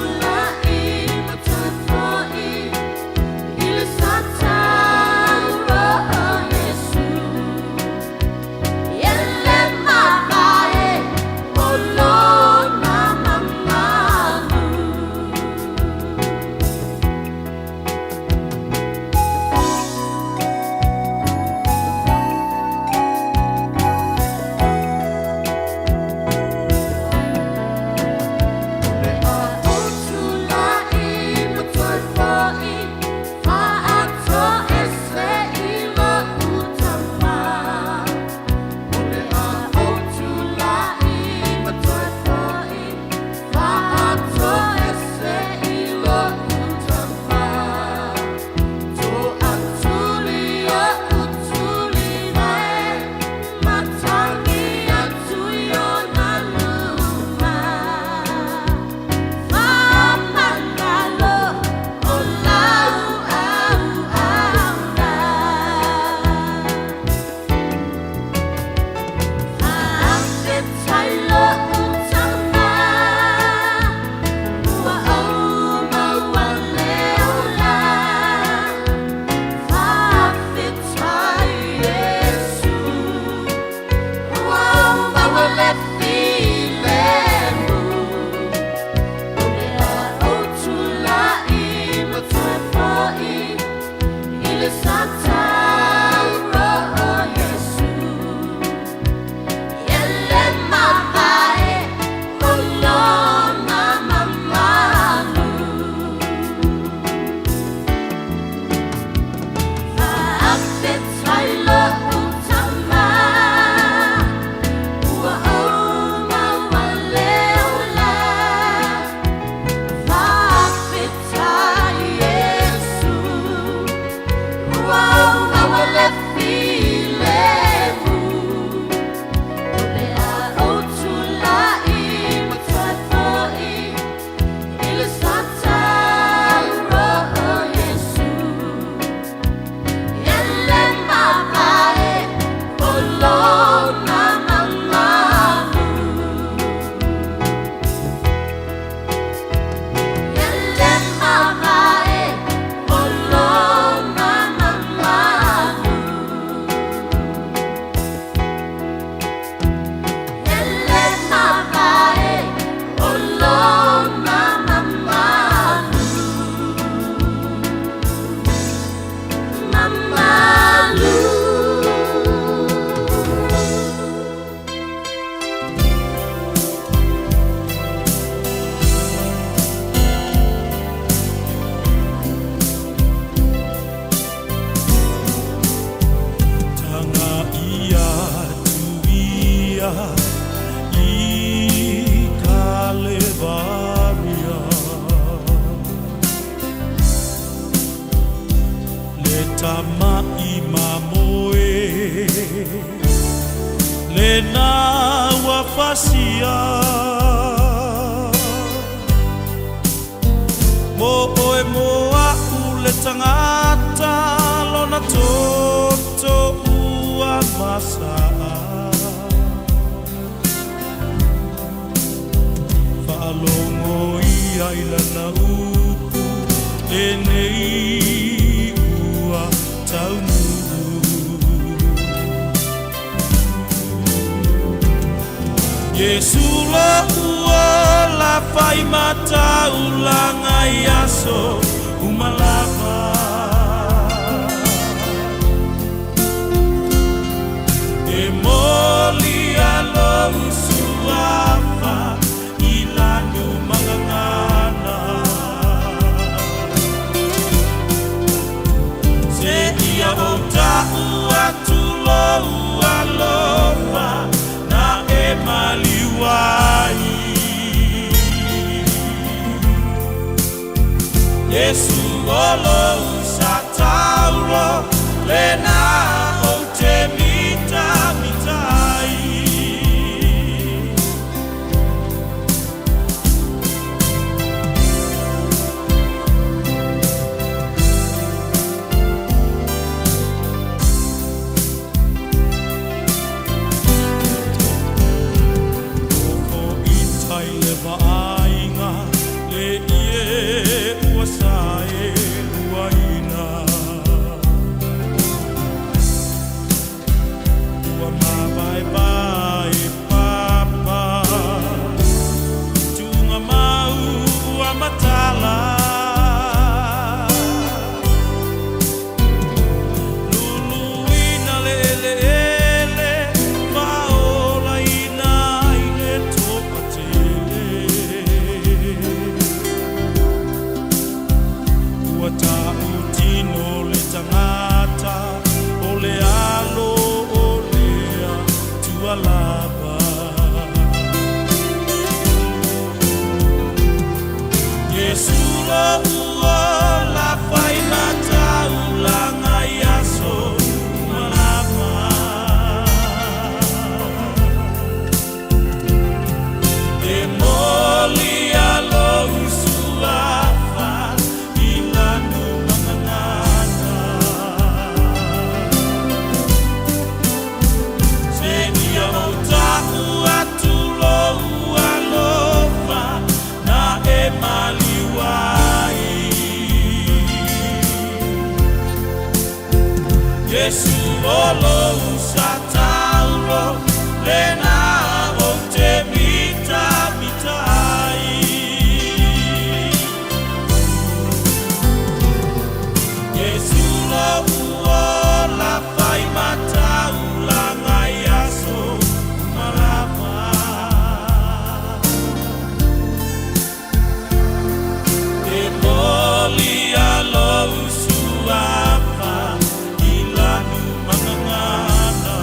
Longo ia ilana upu e nei ua taunu. Yesu la ua la fai mata ulanga yaso umalava. E moli alo usuafa ilanu mangangana. Se ia volta ua tulo ua lofa na e maliwai. Yesu olo usatauro lena o te mita mitai. Oko itai leva ainga le ie uasae uaina. Ua mabaebae papa tunga mau ua matala. Luluina le ele ele paola ina ile topa tele. Ua tautino le tangata o le alo o lea tua lava. Yesu la ua la fai mata ulanga yaso umalava. E moli alo usuafa ilanu mangangana. Se ia volta ua tulo ua lofa na e maliwai. Yesu olo usatauro lena o te mita mitai. Yesu la ua la fai mata ulanga yaso umalava. E moli alo usuafa ilanu mangangana.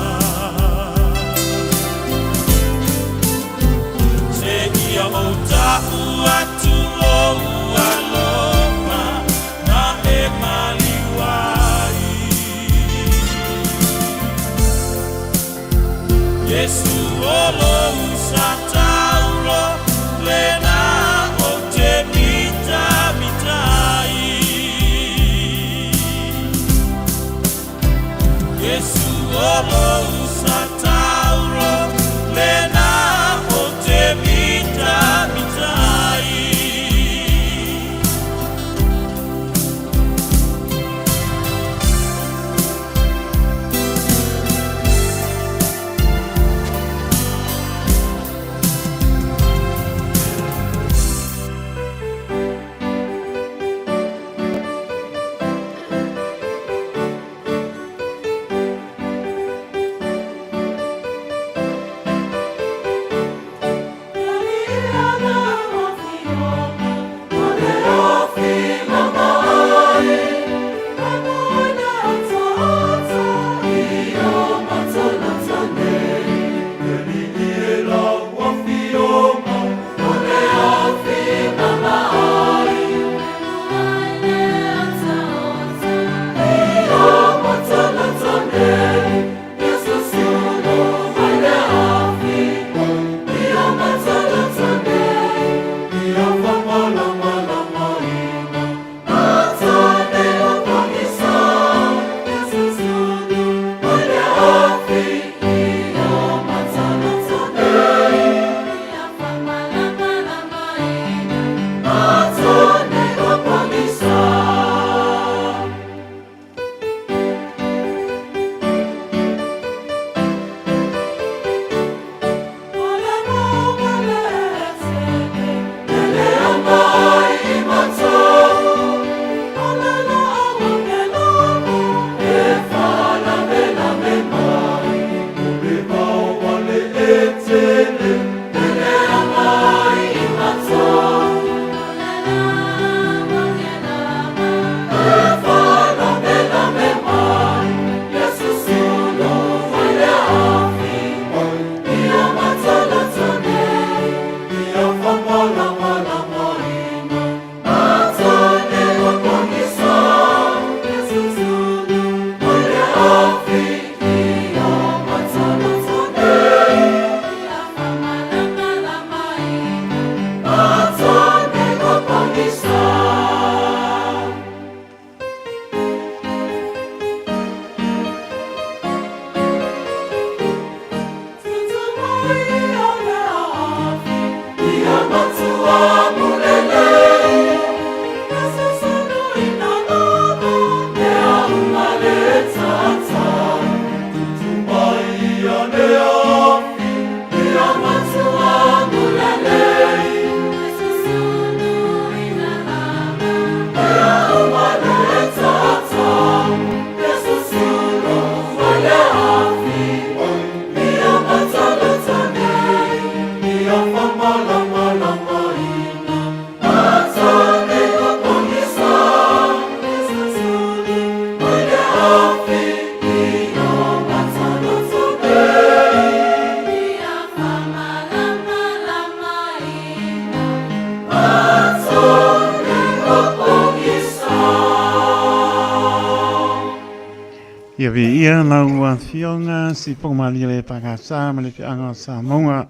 Ia vi ia lau fionga si pongmali le pakasa ma le fianga Samoa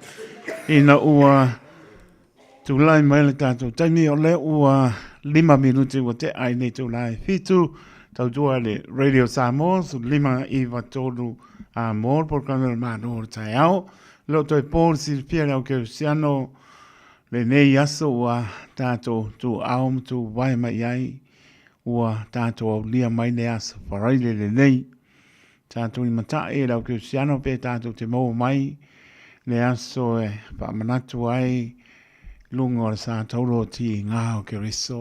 ina ua tulai mai le tātou taimi o le ua 5 minuti o te ai nei tulai fitu tautua le Radio Samoa su 5 iwa tolu a mor por kamera mano o Taeao lo toi por si pia le au ke siano le nei aso ua tātou tu aum tu wai mai ai ua tātou au lia mai le aso wharaile le nei tātou i matai lau ke siano pe tātou te mau mai le aso e whamanatu ai lungo o sa tauro ti ngā o ke riso.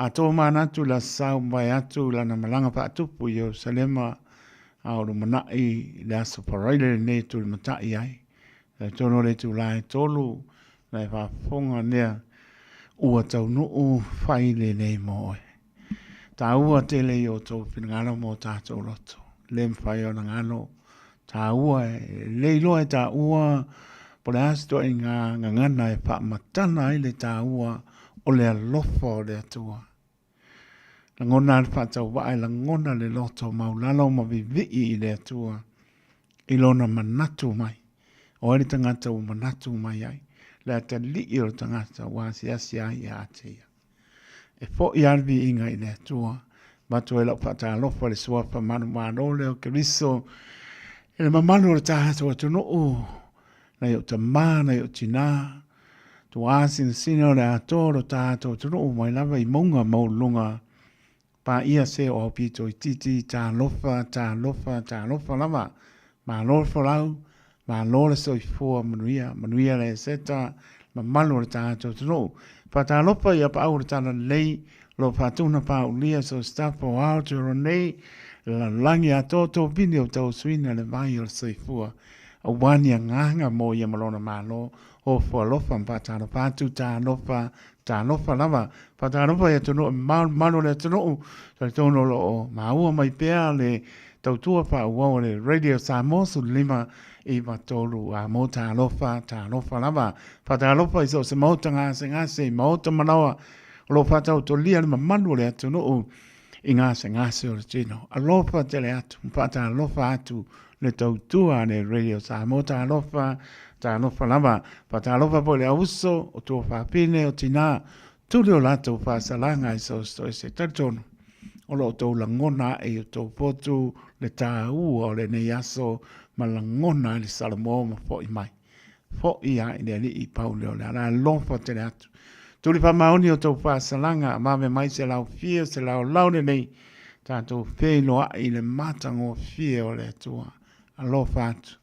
A tō manatu la sau mai atu la na malanga pa atupu i o Salema a o manai le aso paraile ne tu i matai ai. Le tono le tu lai tolu le whafonga nea ua tau nuu whaile nei moe. Tā ua te le o tō pinangano mo tātou roto. Lem whai o ngano. Tā ua le iloa tā ua pole asto i ngā ngana e wha matana i le tā ua o le alofa o le atua. La ngona le whatau wae la ngona le loto maulalo ma vivi i le atua. I lona manatu mai. O eri tangata o manatu mai ai. Le ata li i o tangata wasi asia i atea. E fo i arvi inga i le atua. Batu e lau whata alofa le suafa manu mano leo ke riso. E le mamanu le tahata o tunu na yo te mana yo tina tu asin sino le atoro tato tunu mai lava i monga maulunga pa ia se o pito i titi ta lofa lava ma lofa lau ma lola so i fua manuia le seta ma malu le tato tunu pa ta lofa ia pa au le tana lei lo fatuna pa ulia so stapo out ro nei la langi atoto bini o tau suina le vai o so i fua a wani a nganga mo ia malona malo o fua lofa mpata no patu ta lofa lava pata lofa ia tono malo le tono so tono lo o maua mai pea le tautua pa ua le Radio Samoa su 5 iwa tolu a mo ta lofa lava pata lofa iso se mauta ngase mauta manawa lo fata o tolia le mamanu le tono i ngase o le tino a lofa tele atu pata lofa atu le tautua ne Radio Samoa ta lofa lava pa ta lofa po le auso o tō whapine o tina tuli o lato whasalanga i so se tatono o lo tō langona e o tō potu le tā ua o le nei aso ma langona le Samoa ma fo i mai fo i a i le li i paule o le ala lofa tele atu tuli pa maoni o tō whasalanga ma me mai se lau fia se lau laune nei tātou whēnoa i le matango fia o le tua alofa atu.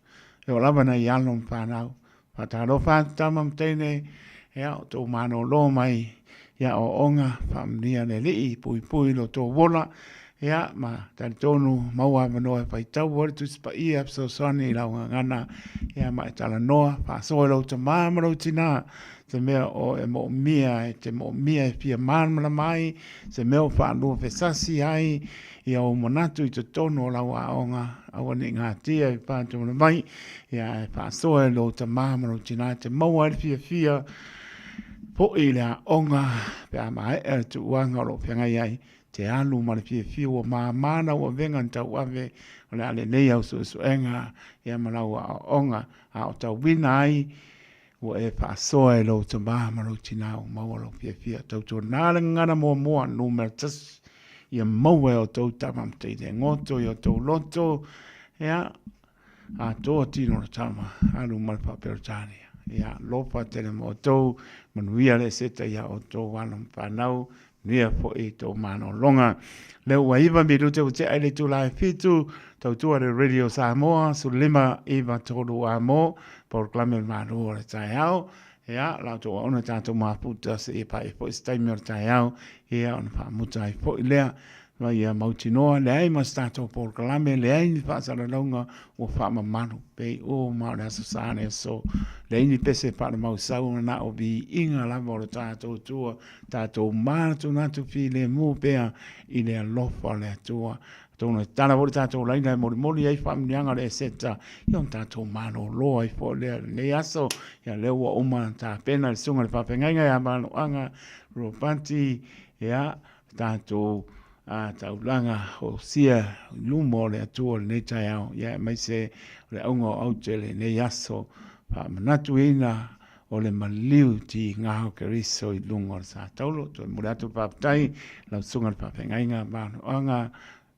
E o lava na i alon whanau. Pata alofa atu tamam teine. Ea o tō mano lo mai. Ea o onga whamnia le lii pui lo tō wola. Ea ma tari tonu maua manoa pai tau wari tu sipa i apso sani lau ngana. Ea ma e tala noa. Whasoe lau ta mamaro tina. Se mea o e mo mia e te mo mia e pia marmala mai. Se mea o whanua fesasi ai. Ia o manatu i te tono lau a onga. Awa ni ngā tia i pātua mai. Ia e whasoe lo ta mamaro tina. Te maua e fia. Po i lea onga. Pea mai e tu uanga lo whianga iai. Te alu mara fia o mana o venga tau ave. O le ale nei au su enga. Ia malau a onga. A o tau wina ai. O e whasoe lo ta mamaro tina o maua lo fia. Tau tō nāra ngana mua numera tas. Ia maua o tau tamam te ngoto i o tau loto. Ia a tō tino na tama. Alu malpa perotania. Ia lopa tene mo tau. Manuia le seta ia o tau walam whanau. Nia po i tō mano longa. Leo wa iwa miru te ute aile tu lai fitu. Tau tua re Radio Samoa. Su 5 iwa tolu a mo. Por klame maru o le Taeao. Ia lau tō ona tātou maputa se e pa e po i staimi o le Taeao. Ia ona whamuta i po i lea. Wa ia mautinoa le ai mas tātou por klame. Le ai ni whaasara launga o whaama manu. Pei o maure aso sāne so. Le ai ni pese para mau sauna na o bi inga lava o le tātou tua. Tātou mātu natu fi le mū pea i le alofa le atua. Tōna tāna wori tātou laina e mori ai whamnianga le seta. Ion tātou mano loa i fo lea le aso. Ia leo wa oma tā pena le sunga le whapengainga ia mano anga. Ropanti ia tātou taulanga o sia lumo le atua le Taeao ia mai se le ongo au tele ne yaso pa manatu ina o le maliu ti ngāo keriso i lungo sa taulo to muratu papai la sunga papengainga manu anga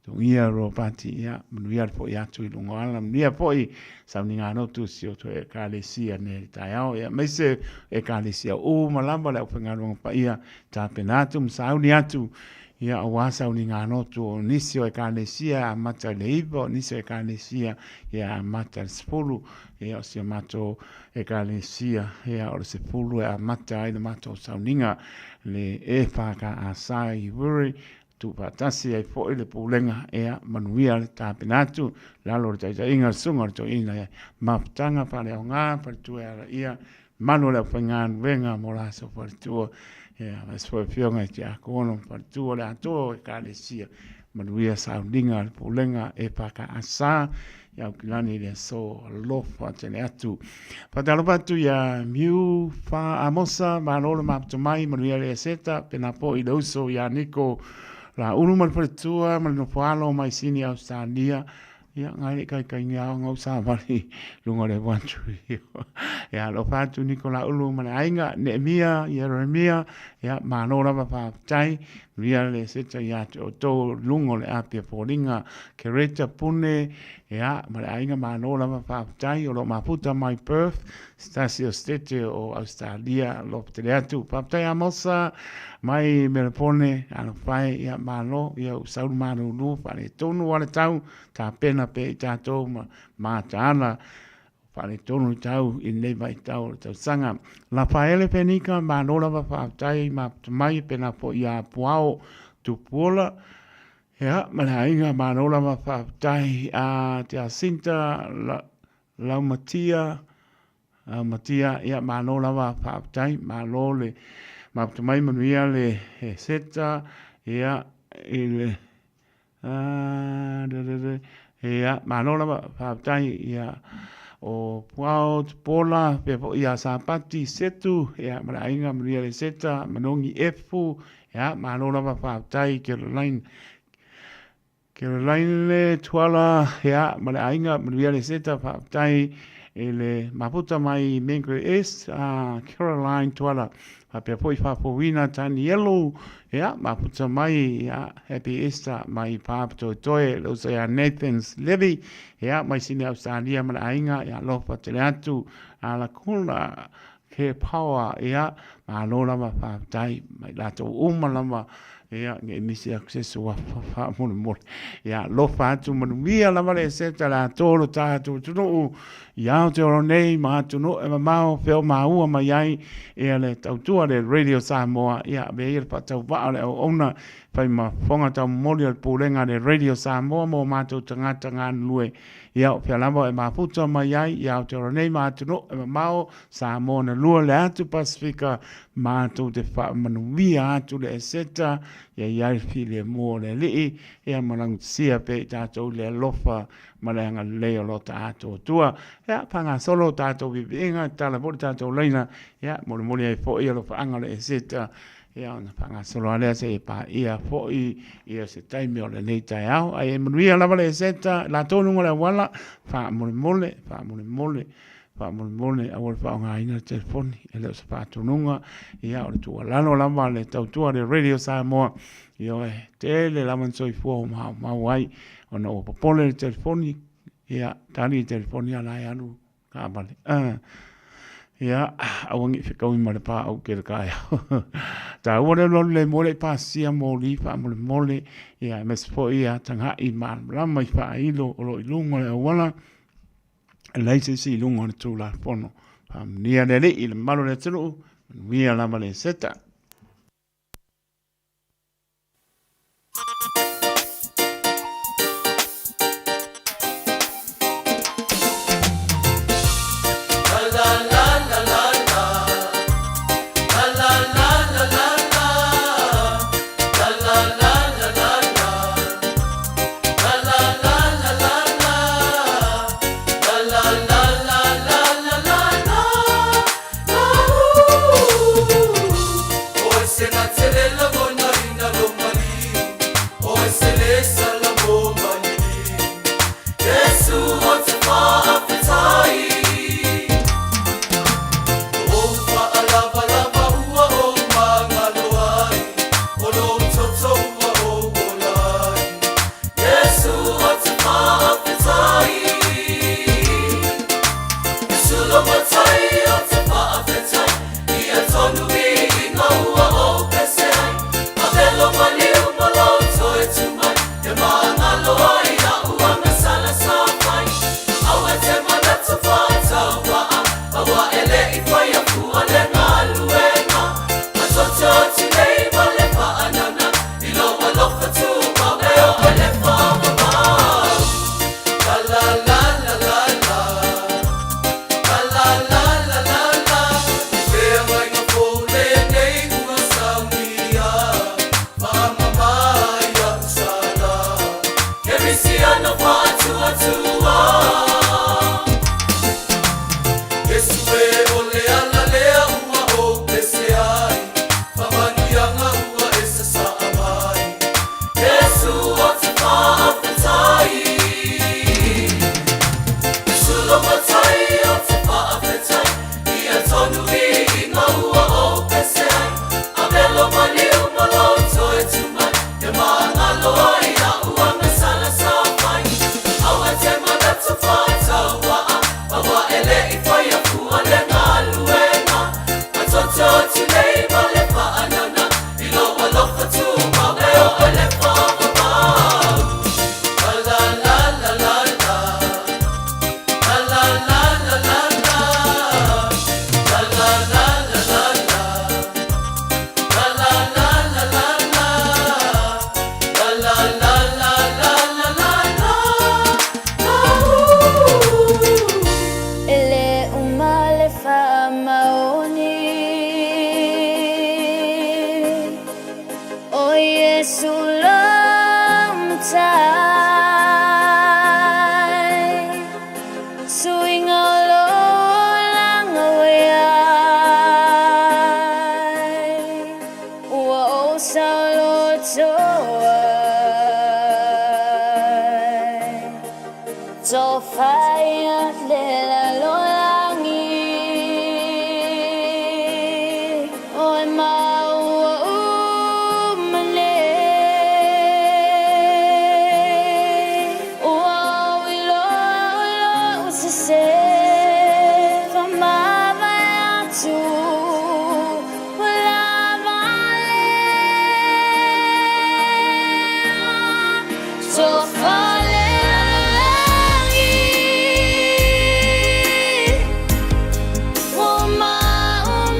to ia ro pati ia manuia po ia tu i lungo ala manuia po i sa ninga no tu sio to e kalesia ne Taeao ia mai se e kalesia o malamba le pengaronga pa ia ta penatu msauni atu ia awasa uninga no tu nisio e kalesia mata leibo nisio e kalesia ia mata spulu ia o mato e kalesia ia o se pulu e mata ai mato sauninga le e paka asai wuri tu patasi ai fo le pulenga ia manuia le tapenatu lalo le inga sunga to ina maptanga pale nga per tu ia manu le pengan venga molaso per tu ia mas foi fionga ia kono per tu le ato e kalesia manuia sauninga le pulenga e paka asa ia kilani le so lofa tene atu patalo patu ia miu fa amosa manolo maptomai manuia le seta penapo i doso ia niko la unu mal pertua mal no palo mai sini Australia ia ngai kai ngau sa vali lunga le wantu ia lo patu Nicola ulu mana ainga Nehemia Jeremia ia manora pa tai ria le seta ia to lungo le apia polinga kereta pune ia mana ainga manora pa tai o lo maputa my Perth stasio state o Australia lo teatu pa tai amosa mai Melbourne ana fai ia malo ia saul manu lu pale tonu wala tau ta pena pe tato ma tana pale tonu tau in le vai tau sanga la paele penika manola va tai ma mai pena po ia puao tu pola ia malainga manola va tai a te sinta la matia ia manola va tai malole ma mai manuia le seta ia ile ia manola va tai ia o puao pola pe ia sapati setu ia malainga manuia le seta manongi efu ia manola va tai Caroline le tuala ia malainga manuia le seta va tai ele maputa mai Mengre East Caroline tuala pe poi fa powina tani yellow ya maputa mai ya happy Easter mai papto toe lo sa Nathan's Levy ya mai sini Australia mana ainga ya lo pa teleatu ala kula ke power ya ma lo la ma fa tai mai la to lama ia nge misi aksesu wa fa mo ia lo fa tu mo via la vale seta la tolo ta tu no ia te ro nei ma tu no e ma fe ma u ma yai e le tau tu le radio Samoa ia be ir pa tau va le ona fa ma fonga ta mo le pulenga le radio Samoa mo ma tu tanga lue ia fe la mo e ma puto ma yai ia te ro nei ma tu no e ma Samoa na lue le tu Pacifica ma tu te fa manu via tu le seta ia file mo le li ia malang sia pe tato le lofa malanga le lo tato tua ia panga solo tato vivinga tala por tato leina ia mo ai fo ia lo fanga le seta ia na panga solo ale se pa ia fo ia se taimi o le nei Taeao ai mo ia la le seta la tonu le wala fa mo a wol fa nga ina telefoni e le sapato nunga ia o tu lano lama le tau tua le radio Samoa io tele la man soi fu ma wai ona o popole le telefoni ia tani telefoni ala ia nu ka bale ia awangi fika wi male pa au ke ka ta wona lo le mole pa sia moli fa mole ia mes fo ia tanga i ma la mai fa ilo lo ilungo le wala laise si lungo na tula pono nia le il malo le tulu mia la male seta sulam tai suing alo lang away wo sao lo cho phải để là lo lắng ôi mau mình lên ôi lo se se và mà vai tu la vai cho phải oh my, oh,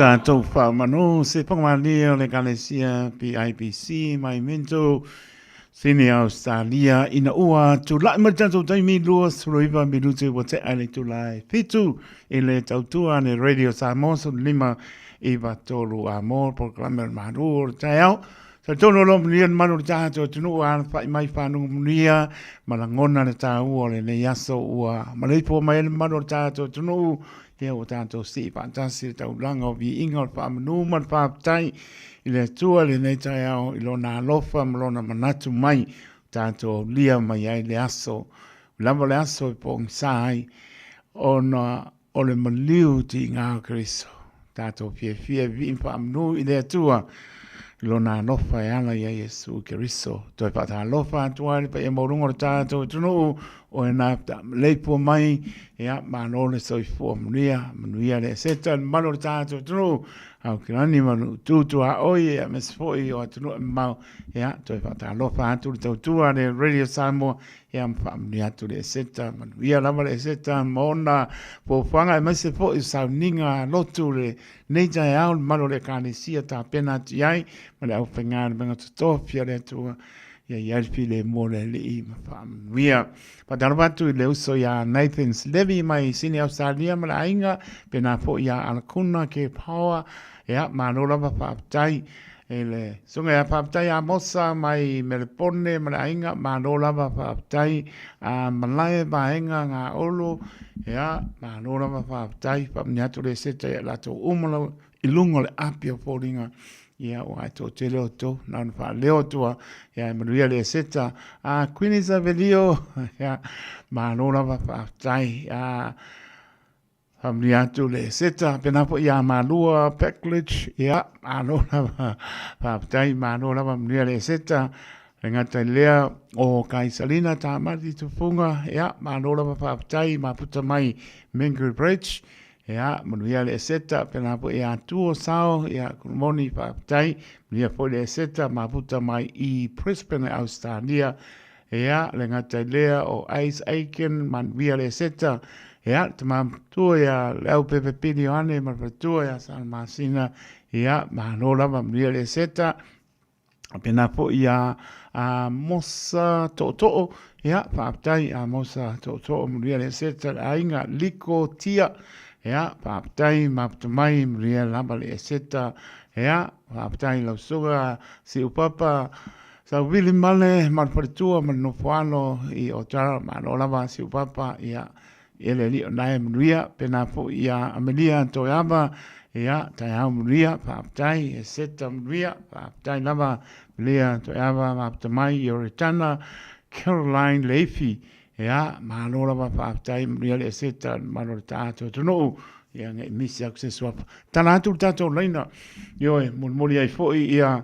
tātou whamano se whangalia le Galesia PIBC mai mento sini Australia ina ua tu lai ma tātou taimi lua suroiva minute wa te aile tu lai fitu i le tautua ne Radio Samoa so lima i watolu a mō programmer maru o Taeao sa tono lo mnia manu tātou tunu a whai mai whanunga mnia malangona le tāua le ne yaso ua maleipo mai manu tātou tunu Ia o tātou si pātasi tau langa o vi inga o whaamanu man whaapatai i le tua le nei Taeao i lona alofa malona manatu mai tātou lia mai ai le aso. Lama le aso i pōng sāi o le maliu ti ngā Keriso. Tātou fia vi in whaamanu i le tua lona alofa e ala ia Yesu Keriso. Toi pata alofa atua le pa e maurunga o tātou tunu o e nā leipo mai, ia, malo le soifua manuia le seta, malo le tātou tunu, au kirani manu tūtu a oi, ia mesfoi o atunu mau, ia, toi whata alofa atu le tautua le Radio Samoa, ia mwhamni atu le seta, manuia lama le seta, maona, po whanga e maise po i sauninga lotu le neita e au, malo le kānesia tā pena atu iai, ma le au whengāna menga tutofia le atua, ia iarpi le mole le i mawhamnuia. Patarapatu i le uso ia Nathan's Levy mai sini Australia ma la inga, pena po ia alakuna ke paua, ia manola pa whaptai, e le sunga ia whaptai a mosa mai Melbourne ma la inga, manola pa whaptai, a Malaya pa inga ngā olo, ia manola pa whaptai, whamniatu le seta ia lato umala ilunga le apia poringa, ia o ai tō te leo tō, nāna wha leo tua, ia manuia le seta, a Queen Isabelio, ia mānora wa whaatai, a hamni atu le seta, penapo ia Malua Packledge, ia mānora wa whaatai, mānora wa manuia le seta, Rengata lea o Kaisalina tā mati tufunga, ia mānora wa whaatai, maputa mai Mingri Bridge, ia manuia le seta pena po ia tuo sao ia kumoni whaatai manuia po le seta maputa mai i Brisbane Australia ia le ngata lea o Ice Aiken manuia le seta ia tamamtua ia leo pepe pini ane mapatua ia San Masina ia manola manuia le seta pena po ia a mosa to'o ia whaatai a mosa to'o manuia le seta ainga liko tia ia paaptai maputamai mria lama le seta ia paaptai lau suga si upapa sa wili male marparitua manofuano i otara manolama si upapa ia ele li onai mria pena po ia Amelia Toyama ia Taeao mria paaptai seta mria paaptai lama Amelia Toyama maputamai Yoritana Caroline Leafy ia malola wa whaatai mria le seta malola tātou tunu ia ngai misi au se swapa tana atu tātou leina ioe muli ai foi ia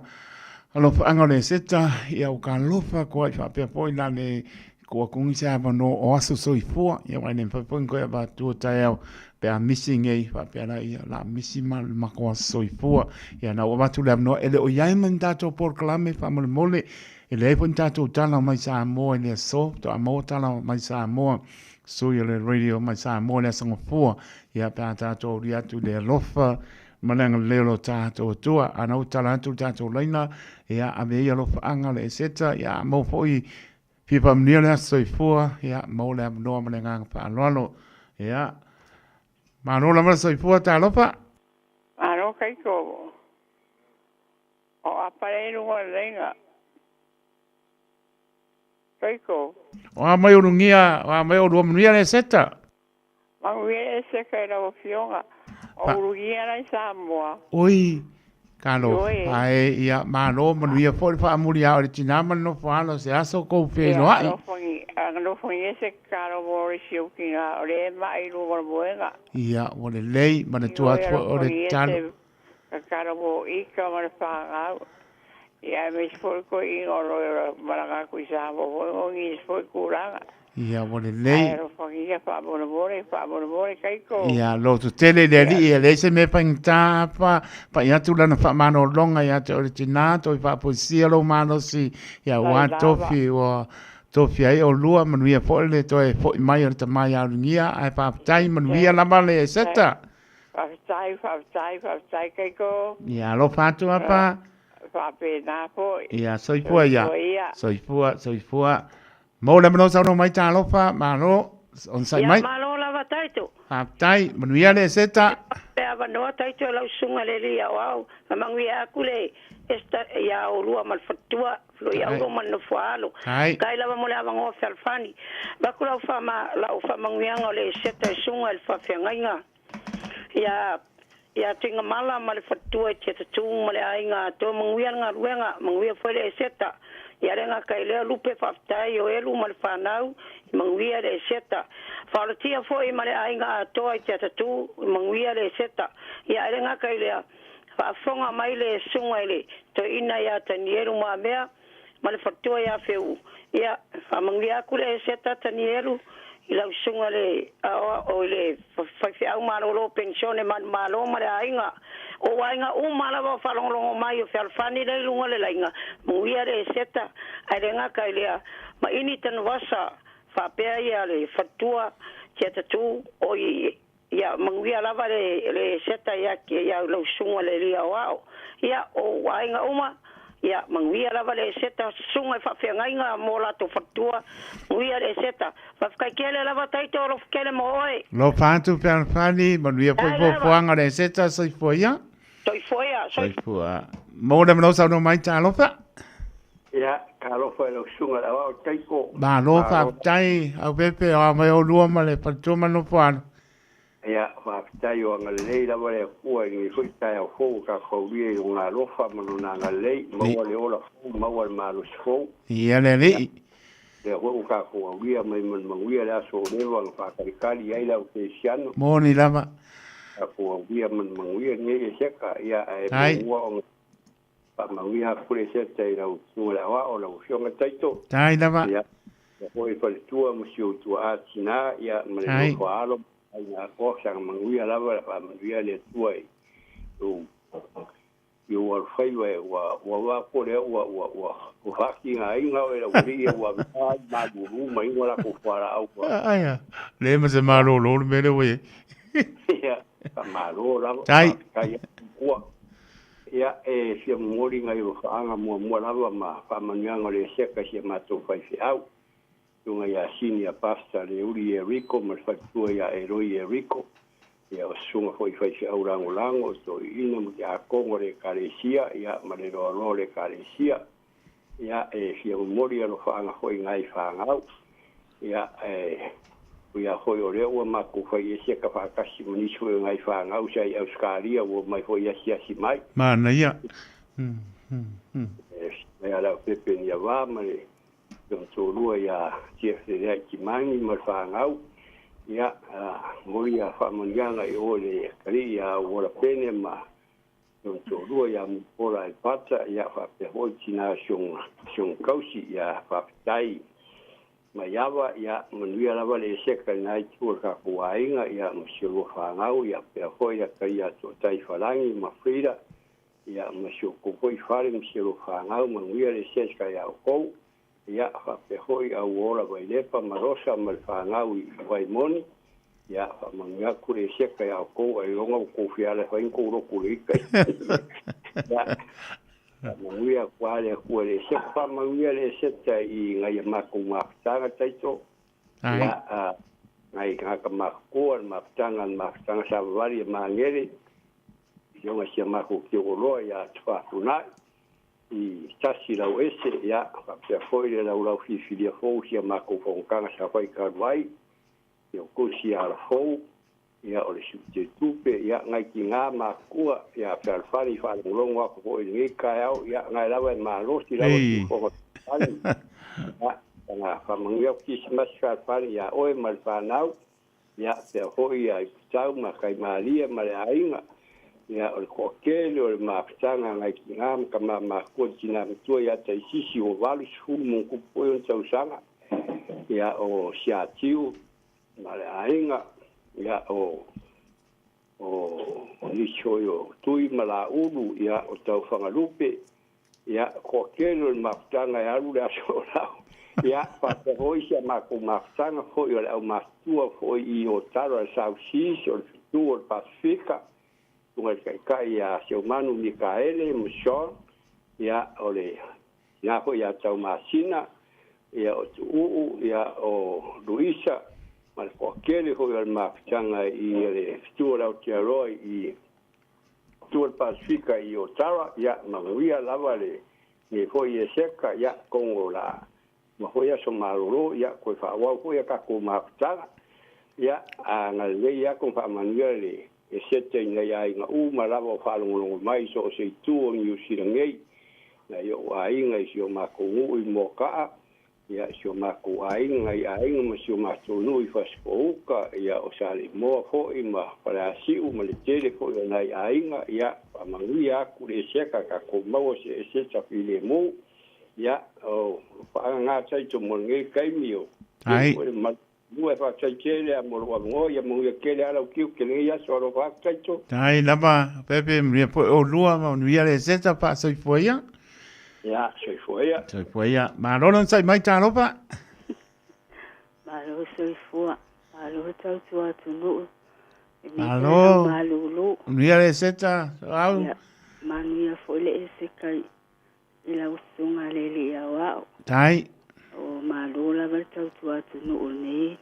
alofa anga le seta ia o ka lofa ko ai whapea poi la le kua kungi se apa no o asu soifua ia wai nem whapoi koe aba tua Taeao pe a misi ngei whapea la ia la misi mako asu soifua ia na wabatu le amnoa ele o iaiman tātou por kalame whamole mole e le pun tātou tala mai Samoa e le so, to a mo tala mai Samoa, so i le radio mai Samoa le sangafua, ia pā tātou riatu le lofa, malanga lelo tātou tua, anau tala atu tātou leina, ia ame ia lofa anga le seta, ia mo foi, pipa mnia le soifua, ia mo le amnoa malanga pa aloalo, ia, manola mala soifua tā lofa? Ano kaiko, o aparelu wa lenga, Kaiko. Wa mai urungia, wa mai urungia le seta. Manguia e se kai la fionga. O urungia na Samoa. Oi, kalo. Ai ia mano manuia fo fa amuria o tinama no falo se aso ko fe no ai. No fongi se karo mori siukinga o le mai lu mo boenga. Ia o le lei mana tua o le talo. Karo mo ika ma fa ia me foi ko i oro maranga ku sa bo ngi foi kuranga ia o le lei ero fongi fa bore kai ko ia lo tu tele le li le se me panta pa ia tu lana fa mano longa ia te originato fa poesia lo mano si ia wa tofi o tofi ai o lua manuia fo le to e fo mai o te mai a ngia ai pa tai manuia la male seta fa tai kai ko ia lo fatu apa Pena po. Ia soifua ia. Soifua. Mo le mano sa no mai ta lofa, malo on sai mai. Ia malo la vataito. Tai, manuia le seta. Pe avano taito la sunga le lia wow. Manguia kule esta ia o lua mal fatua, flo ia o man no falo. Kai la mo le avango falfani. Ba kula fama la manguia le seta sunga el fa fengainga. Ia tinga mala ma le fatua te tu ma le ainga to manguia nga ruenga manguia foi le seta ia renga kai le lupe faftai o elu ma le fanau manguia le seta falatia foi ma le ainga to te tu manguia le seta ia renga kai le fa fonga mai le sunga le to ina ia taniero ma mea ma le fatua ia feu ia whamangi aku le seta tani eru i lau sunga le o le whaiwhiau marolo pensione malo ma le ainga o ainga umalawa whalongolongo mai o whalwhani le lunga le lainga mungia le seta ai le ngaka i lea ma ini tanu wasa whapea ia le fatua tia tatu o ia manguia lava le seta ia lau sunga le lia wao ia o ainga uma ia manguia lava le seta sunga whawhiangainga mo la to fatua manguia le seta whafkaikele lava taito o kele mo oe Lo whantu whani manuia poipoanga le seta soifoia soifua mōna manosa no mai tā lofa ia ka lofa lo sunga la o taiko ma lofa tai au pepe o mai o lua ma le patoma no whanu ia whaftai o ngā lei lawa le kua i ngi hui tai au fōu ka kaurie o ngā lofa manu nā ngā lei maua le ola fōu maua le malu fōu ia le lei le hou ka kua wia mai man manguia le aso lewa ngā whakarikari ai lau te siano mōni lava ka kua wia man manguia nge e seka ia e mua o ngā manguia kure seta i lau sunga le awa o lau fionga taito tai lava ia hoi whale tua musio tua a tina ia male no whaalo ai ko sang manguia lava pa manguia le tuai yo wa fai wa ko le wa haki nga inga o le wa ma du mai ngora ko fara au ai le ma se malo lo me le we ya malo lava tai ko ya e si mori nga yo anga mo lava ma pa manguia le seka si ma to fai au tunga ya senior pastor le uri e Rico ma fatua ya eroi e Rico ya sunga foi fai au lango so ina mo ya kongo le kalesia ya ma le ro le kalesia ya e si mori no fanga foi ngai fanga au ya ya foi o le o ma ku fai se ka fa kasi moni so ngai fanga au sai auskaria o mai foi ya si mai mana ya ya la pepe ni va ma le don tolua ya chef de ki mangi mal fangau ya moria famanganga e ole kali ya ora pene ma don tolua ya ora pata ya fa pe hotina shung kausi ya fa tai ma yava ya manuia lava le seka nai tuka kuainga ya msio fangau ya pe hoia kai ya to tai falangi ma frida ya msio ko fare msio fangau manuia le seka ya ko ya fa pe hoi au ora vai lepa marosa mal whangau i vai moni ya fa manga kure seka ya ko ai longa ko fiala fa inko ro kure kai ya manguia kwale kure seka manguia le seta i ngai maku tanga taito ya ngai ka maku tanga sa vari mangere yo ma sia maku ki ro ya tfa tunai i tasi lau ese ya pa foi le lau fifilia fou sia mako fonkanga sa fai karwai yo kusi ala fou ya ole sute tupe ya ngai ki nga makua ya falfani fa longo ko foi ni kaio ya ngai lava ma rosti lava ko ya na fa mangia ki smas falfani ya oe mal fanau ya pe foi ya tau ma kai maria ma ainga ya o ko kele o ma ptanga ngai ngam kama ma ko tina tu ya tai sisi o valu su mo ko po tau sanga ya o sia tiu ma ainga ya o ni choyo tui mala ulu ya o tau fanga lupe ya ko kele o ma ptanga ya lu da so ya pa ko sia ma ko ma ptanga ko yo o ma tu o i o taro sa si o tu o pasifika tunga kai ya se humano Micaele Mushon ya ole ya ko ya tau masina ya o ya o Luisa mal ko kele ho ya ma changa i le stura o tiaroi i tur pasifika i o tara ya manuia lavale ni foi seka ya kongola ma foi so maroro ya ko fa wa ko ya ka ko ma changa ya angal ya ko fa manuia e sete ngai ai nga malava falongo mai so se tu o ni usirangei na yo ai ngai sio mako i moka ya sio mako ai ngai ma sio mako no i faspoka ya o sale mo fo i ma para si u ma le tele ko ngai ai nga ya pamangia ku le seka ka ko mo se sa file mo ya o fa nga sai tu mo nge kai mio Ai. ma due fa sai chele mo lo ngo ya mo ya kele ala ki ke ne ya so ro fa sai tu Tai lava pepe mria po o lua ma unuia le seta pa soi foia. ya sai foi ya Soi foia. Ma ronon sai mai talo pa. Malu soi fua. Malu tau tua tunu. Malo. Malu lu. Unuia le seta. Au. Ya. Manu ya fole e se kai. Ila usunga le li a wao. Tai. O malu lava tau tua tunu o nei.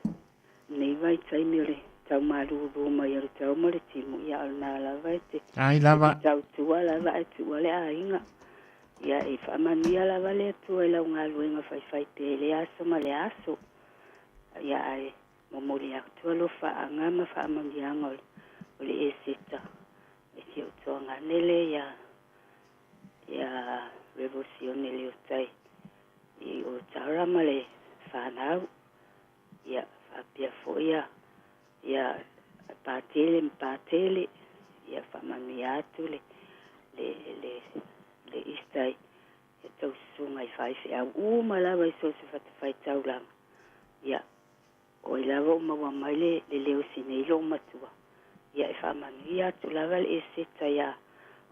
Nei vai tai mire. Tau malu lu mai ar tau mare timu. Ya alna lava e te. Tai lava. Tau tua lava e tua le a inga. Ya e fa manu ya lava le tua ila unga luenga fai fai te le aso ma le aso. Ya ai. Momori a tua lo fa angama fa amangianga o le e seta. E si o tonga nele ya revolusione le o tai. I o tarama le whanau. Ya whapia foia. Ya patele. Ya whamami atu le istai. E tau sunga i whaife au. Umalawa i so se whatawhai tauranga. Ya. O i lava o maua mai le leo sinei lo matua. Ia e whamanu ia tu lava le e seta ia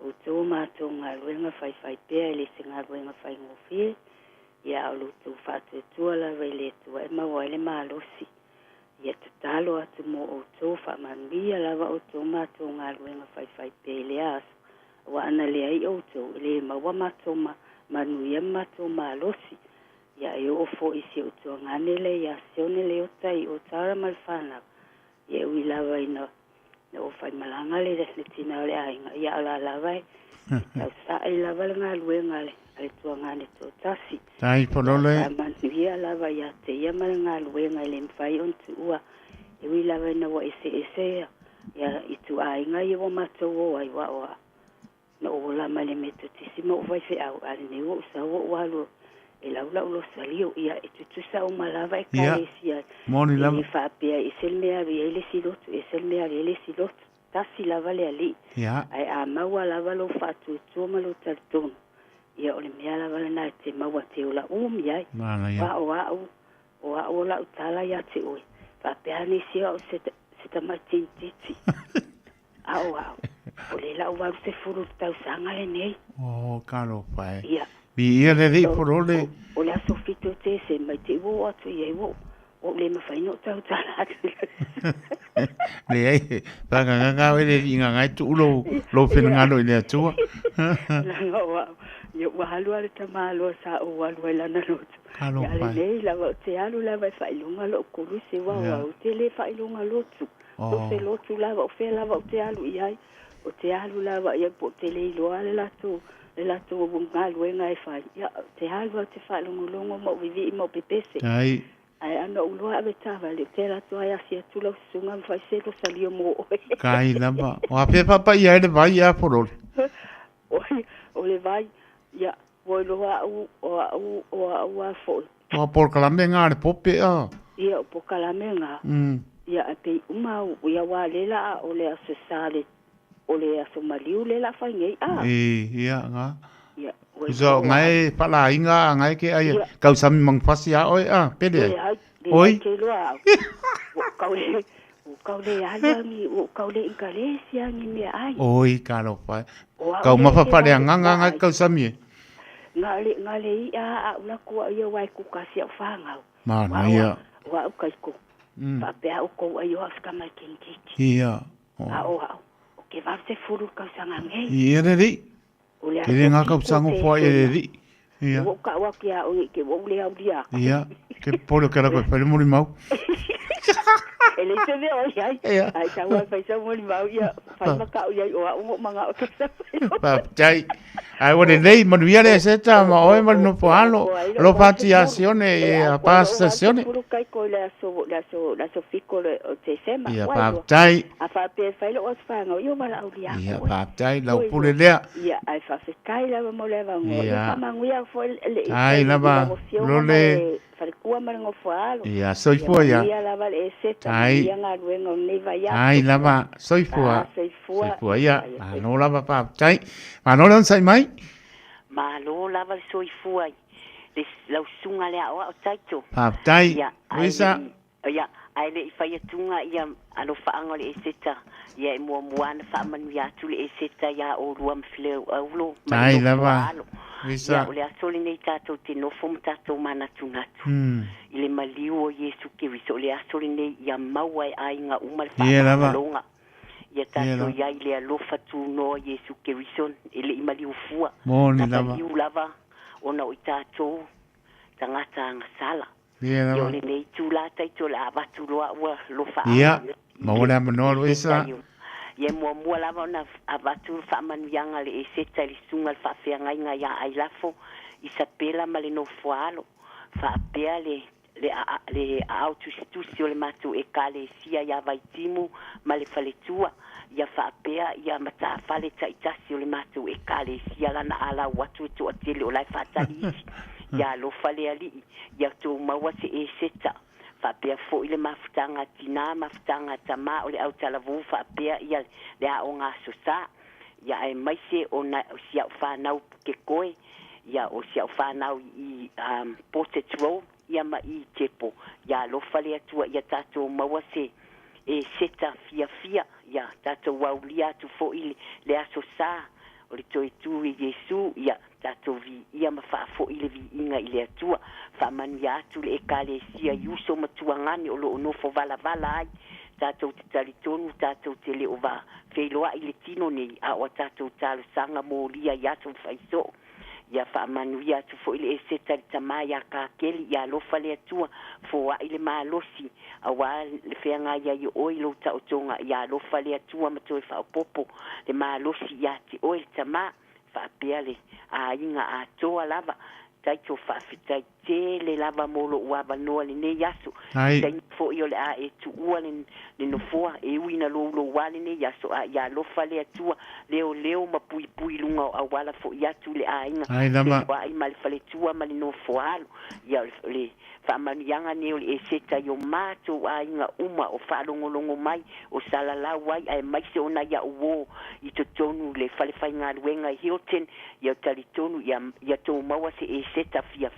o tō mātou ngā ruenga whai pēa le se ngā ruenga whai ngōwhie. Ia o lutu whātua tua lava i le tua e maua ele mālosi. Ia te talo atu mo o tō whamanu ia lava o tō mātou ngā ruenga whai pēa le aso. Wa ana le ai o tō le maua mātou manu ia mātou mālosi. Ia e o fo isi o tua nganele, ia sione le o tai o tara malwhana. Ia ui lawa ina o whai malanga le tina o le ainga. Ia ala lawa e, tau sa e lawa le ngā luenga le, ale tua ngane tō tasi. Tai polole. Ia manu ia lawa ia te ia mara ngā luenga le mwhai on tu ua. E ui lawa ina wa ese ia i tu ainga i o mato o ai wa oa. Na o la male meto tisima o vai fe au, ale ne o sa o walu. E laula ulo salio ia e tutusa o malava e karesia. Moni lava. E whaapea e selmea ri ele silotu, e selmea ri ele silotu. Tasi lava le ali. Ia. Ai a maua lava lo whatu tua malo tartonu. Ia ole mea lava le nai te maua te ola umi ai. Mana ia. O au la utala ia te oe. Whaapea ni sia o seta mai tintiti. Au. O le lau waru te furu tau sanga le nei. O karo pai. Ia. Bi ia le ri polole. O le aso fito te se mai te wo atu ia wo. O le mawhaino tau tala atu. Le ai, paka nganga wele inga ngai tu ulo lo whenangalo i le atua. Langa wa, ia wahalu ale ta malo sa o walu e lana lotu. Kalo Ia le pai. nei lava o te alu lava e whailunga lo kuru se wawa o te le whailunga lotu. O se lotu lava o whea lava o te alu i ai. O te alu lava ia po te le iloa le latu. Le lato o ngā luenga e whai. Ia, te halua te whailongolongo mo vivi mo pepese. Tai. Ai ana uloa ave tawa le te lato ai asia tula sunga mwhai selo salio mo oe. Kai lava. O ape papa ia ele vai ia polole. O le vai, ia, voi loa au a foi. O por kalame ngā le pope a. Ia, o po kalamenga. Ia, a pei umau, ia wā lela o le aso sale. O le aso maliu lela whai ngei a. Ia ngā. Ia, So ngai pala inga ngai ke ai kau sami mangfasi a oi a pele. Oi. Kau le alami, kau le ingalesia ni me ai. Oi karo pai. Kau mapapa le nganga ngai kau sami. Ngale ia una ko ia wai ku kasi a fanga. Mana ia. Wa kai ko. Pa pe au ko ai o ska mai kinki. Ia. O ke va se furu ka sanga ngai. Ia ri. Kere ngā kau sango fua e ri. Ia. Wo ka wa kia o ke wo le au dia. Ia. Ke polo kera koe whare mori mau. Ele te veo ai. Ai sa wa fai sa mori mau ia. Fai maka o ia o manga o ke sa. Pa tai. Ai wone nei manuia le seta ma oe mari no poalo. Lo fati azione e a pastazione. Puro kai ko le so fico le o te sema. Ia pa tai. A fa pe fai lo o fanga io mala au dia. Ia pa tai lau pule lea. Ia ai fa se kai la mo le va ngo. Ia manguia fo le. Ai lava. Lo le. Fa kua mara ngo falo. Ia soifua ia. Ia lava le seta. Ia nga ruenga nei vai ia. Ai lava soifua. Soifua ia. No lava pa tai. Ma no lan sai mai. Ma lo lava soifua. le lausunga le o taito Patai. ia Wisa. ia ai le fai tunga ia alo faanga le seta ia mo moana fa manu ia tu le seta ia o ruam fleu aulo Tai lava. Wisa. ia o le asoli nei tato te no fom tato mana tunatu ile maliu o Yesu ke wiso le asoli nei ia maua ai nga umal fa longa ia tato ia ile alofa tu no Yesu ke wiso ile imaliu fua maliu lava ona o tato tangata ngasala yo le nei tu la tai tu la batu lo fa ia maona manolo isa ye mo lava na abatu fa man yanga le seta le sunga fa fe nga ya ai lafo isapela malino fualo fa pea le autostusio le matu e kale sia ya vaitimu male faletua ya fa pea ya mata fale taitasio le matu e kale sia lana ala watu tu atile o lai fa tali ya lo fale ali ya tu mawase e seta fa pea fo ile mafutanga tina mafutanga tama o le autalavu fa pea ia le a onga sosa ya ai maise ona sia fa nau ke koe ya o sia fa nau I portrait row ya ma I tepo ya lo fale atua ya tato mawase e seta fia ya tato waulia tu fo ile le asosa o le toi tu Yesu ya tato vi ia mafa fo ile vi inga ile atua fa mania tu le kale sia yuso matua ngani o lo no fo vala ai tato talitonu tato tele ova feiloa ile tino ni a o tato talo sanga mo lia ya tu faiso ya fa manuia tu fo ile seta tamaya ka keli ya lo fale atua fo wa ile malosi awa le feanga ya yo oilo ta otonga ya lo fale atua mato fa popo le malosi ya ti oil tama fa piale a inga a toa lava taito fa fitai tele lava molo wa no le ne yaso sai fo yo le a e tu uale le no foa e wina lo wale ne yaso a ya lo fale atua leo mapui lunga a wala fo ya tu le a inga wa I mal fale tua mal no foalo ya le fa manianga ne le seta yo mato a inga uma o fa longo mai o sala la wai ai mai se ona ya wo I to tonu le fale fa inga wenga Hilton ya talitonu ya to mawa se e seta fia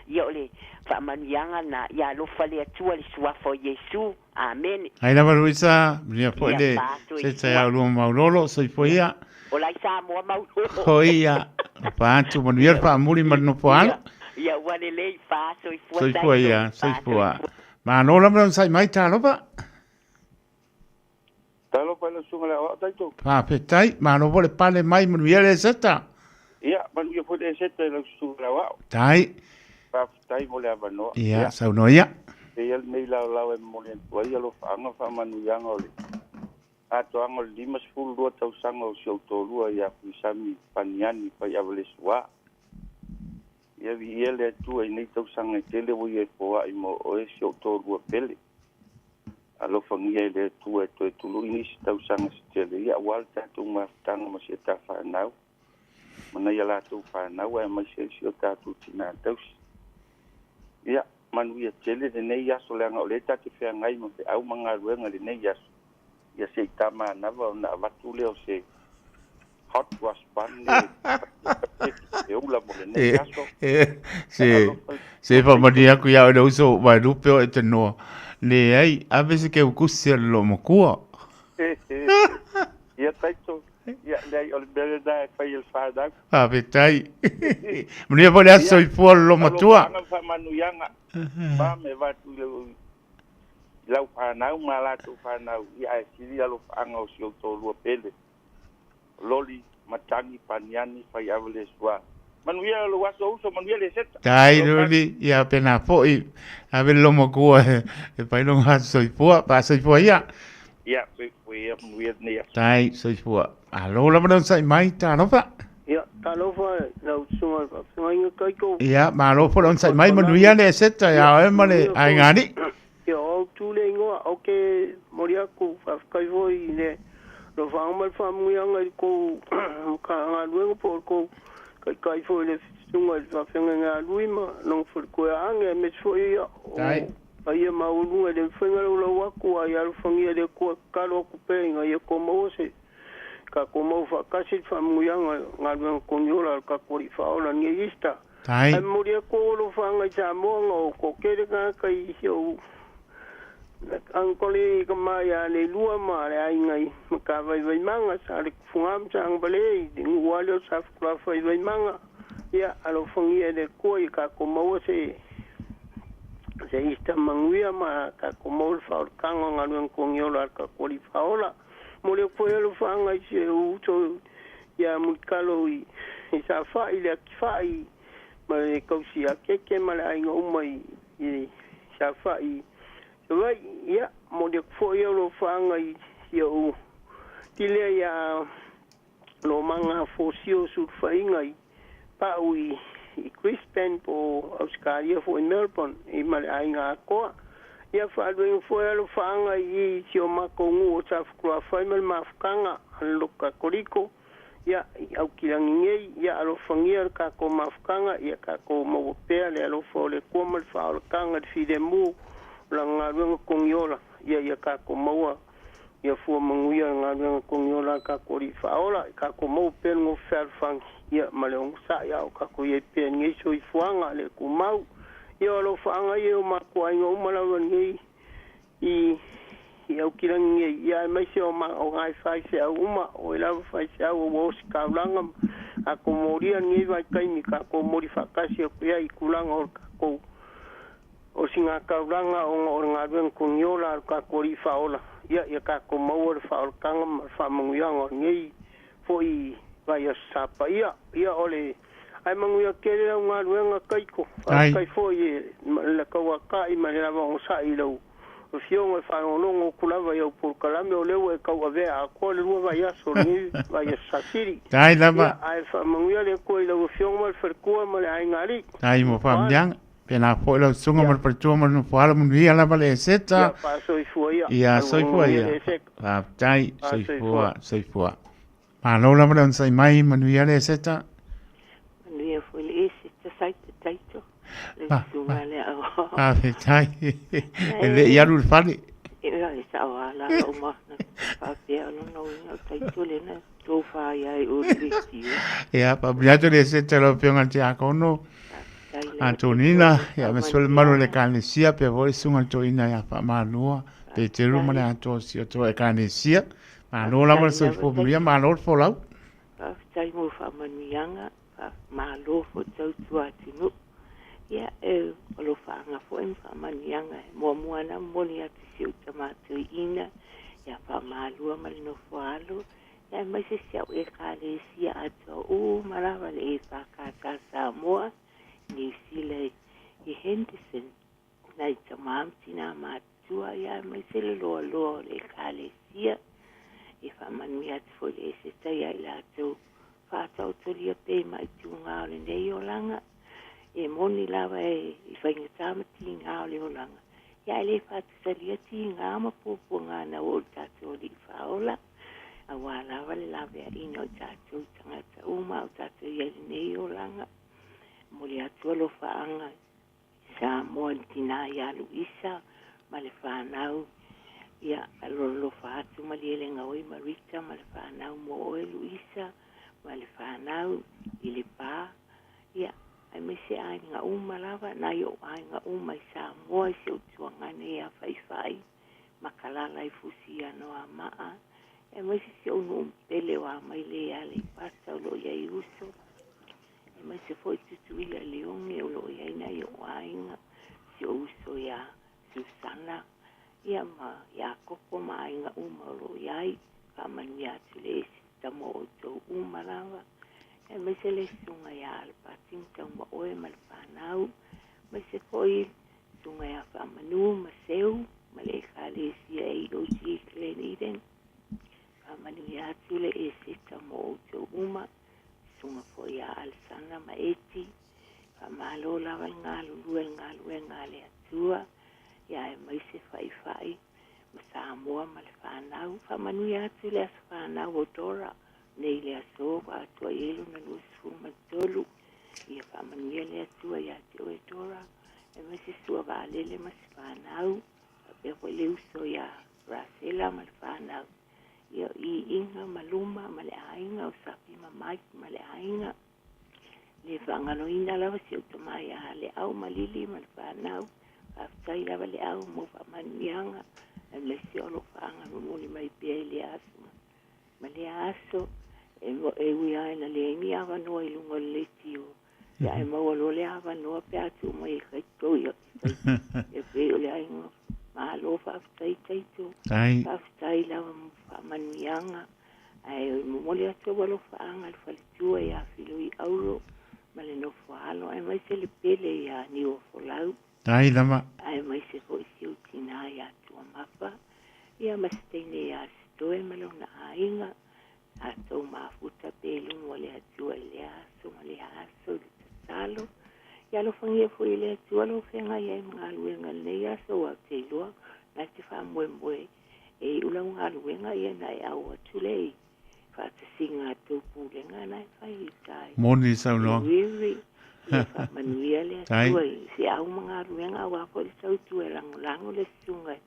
ya le fa manianga na ya lo fale atua le suafo Yesu amen ai lava ruisa mia pole seta ya lu maulolo so ipoia ola isa mo maulolo hoia pa tu manuia pa muri mano poalo ya wale le fa so ipoia so ipoa ma no la non sai mai talo pa lo sunga la taito pa petai ma no vole pale mai manuia le seta ia manuia pole seta lo sunga la tai pa tai vole avano ia sa no ia e nei la e molen toi lo fa manuia ngole ato angol limas ful do tau sango so to lua ya kusami paniani pa ya vole swa ia vi ele tu e nei tau sanga tele wo ye po ai mo o e so to lua pele alo fangia le tu e to tu lu ni tau sanga tele ia walta tu ma tanga mo se ta fa nau mana ya la tu fa nau e ma se so ta tu tina tau ia manuia tele de nei ya so le ngole ta te fe ngai mo au manga ruenga le nei ya ya se tama na va na vatule o se hot wash pan e ula mo ne caso se fa madia ku ya no so va lupe o te no le ai a veces que ucusia lo mokua ya taito ya le o bele da fa il fa da a vetai mnia pole aso I po lo matua fa manuyanga ba me va tu lau whanau mala tu whanau ia e siri alo whanga o sio tō lua pele loli matangi paniani whai awale sua manuia lo waso uso manuia le seta tai loli ia pena foi ave lomo kua e pai long ha soipua pa soipua ia foi manuia ne tai soipua alo la mana sai mai ta no pa ia talo fa lau suma ngai kaiko ia ma lo for on sai mai manuia le seta ia e male ai ngani yo tule ngo okay moria ku kai voi ne lo vamos famu yang ko ka ngalu por ko kai foi le sunga va fenga ngalu ma non for ko ange me foi ai ma ulu le fenga lo wa ku ai al fangia de ko kalo ku pe ngai ko mo se ka ko mo fa kasi famu yang ngalu ko nyola ka ko ri fa ola ni ista Tai. Ai moria ko lo fanga Samoa ngo ko kere ka kai sio. Angkoli kemaya le lua ma le ai ngai ka vai manga sa le fungam sang bale ngwalo sa fra vai manga ya alo fungi de ko ka ko mo se ista manguia ma ka ko mo fa kanga ngalun ko ngiola ka ko li faola mo le ko lo fanga se u to ya mukalo i sa fa ile fa i ma le ko si a ke ma le ai ngo mai i sa fa i Right, ya, mo de foyo lo fanga yo tile ya lo manga fosio su fainga pa ui Crispin po Australia fo in Melbourne I male ainga ko ya fa do foyo lo fanga I sio makongu o sa fkua faimel mafkanga lo ka koriko ya au kilangi ya lo fangia ka ko mafkanga ya ka ko mo pe le lo fo le ko mal fa lo kanga fi de mu langa lunga kongiola ya ka ko maua ya fu manguia nga lunga kongiola ka ko ri faola ka ko mau pen ngo ferfang ya malong sa ya ka ko ye pen ngi so ifuanga le ku mau ya lo fanga ye ma ko ai ngo mala ngi I ya kirang ya mai se o ma o ngai fai se uma o la fai se o wo ska langa a ko moria ngi vai kai mi ka ko mori fa ka se ko ya ikulanga o ka ko o singa kauranga o nga ben kunyola ka kori faola ya ka ko mawor faol kanga fa manguyang ngi foi vai sapa ya ole ai manguya kere nga wenga kaiko kai foi la ka waka I manera va sa ilo o fiong fa no kula va yo por kalame o lewe ka wa ve a ko le va ya so ni va ya safiri Tai lava ai fa manguya le ko ilo fiong mal ferku mal ai ngali Tai mo fam yang pena po lo sunga mar pertua mar no fala mun ia la vale seta pa soi fuia ia soi fuia la tai soi fua ma no la mar sai mai manu ia le seta manu ia fu le seta sai taito le sunga le fe tai le ia ru fali ia le sa wala o ma pa pe no taito le na to fa ia o listio ia pa briato le seta lo pe nganti akono Antonina, ya me suele malo le canesia, pe voi sunga Antonina ya fa malua, pe te ruma le anto si o to e canesia, ma no la mal so fo mia ma no fo lau. Tai mo fa manianga, fa malo fo tau tuatinu. Ya lo fa nga fo en fa manianga, mo moana mo ni ati si o tamatu ina, ya fa malua mal no fo alo. Ya mai se sia e canesia ato o malava le fa ka Samoa. New Zealand I Henderson na I tamam tina matua ya mai sele lo le kalesia I fa manuia fo le se ya ila to fa tau to lia pe mai tunga le nei olanga e moni lava I fa ngata tinga le olanga ya le fa tsalia tinga ma popo nga na o tato li fa ola awala vale lava ino tato tanga uma tato ya nei olanga Moli atua lo faanga sa moa tina ya Luisa ma le whanau ia lo whaatu ma le elenga oi Marita ma le whanau mo oe Luisa ma le whanau I le pā ia ai me se ainga uma lava na yo ainga uma I sa moa I se utuangane ia whai makalala I fusi ano a maa e me se unu pele wa mai le ale pasta lo ia I uso mai se foi tutuila leonge o lo ia ina yo ainga se uso ya Susana ia ma ya koko ma ainga uma lo ia ka mania tule tamo to uma lava e mai se le sunga ya al patin tamo oe mal panau mai se foi sunga ya fa manu ma seu ma le khale si ai o ji kleniden ka mania tule e se tamo to uma sunga foi al sana maeti fa malo lava ngalu ngale atua ya mai se fai Samoa mal fanau fa manu ya tele fanau otora nei le so atua yelo na lus fuma tolu ia fa manu ya le atua ya te otora e mai se sua vale le mas fanau pe ko le uso ya rasela mal fanau ia I inga maluma male ainga o sapi mamai male ainga le whangaloina lawa si utamai a le au malili ma le whanau aftai lava le au mo whamanuianga le si olo whaanga muli mai pia le aso ma le aso e ui aina le ingi awa noa ilunga le tio ya e maua lo le awa noa pe atu mai kai toi e pe o le ainga ma lo whaftai taito whaftai lawa mo whamanuianga ai moli atu walo whaanga le whalitua e a whilui auro ma le no whaalo ai mai se le pele ia ni o wholau ai lama ai mai se ko isi utina ia tua mapa ia masteine ia stoe malo na ainga a tau mafuta pelu mo le atua le aso ma le aso le tatalo ia lo fangia fui le atua lo whenga ia mga luenga le aso a te ilua na te wha mwemwe e ula mga luenga ia na e au atu lei whata singa tau pulenga na e whai tai moni sau no wiri ia whamanuia le atua si au mga luenga au apo le tau tue lango le sunga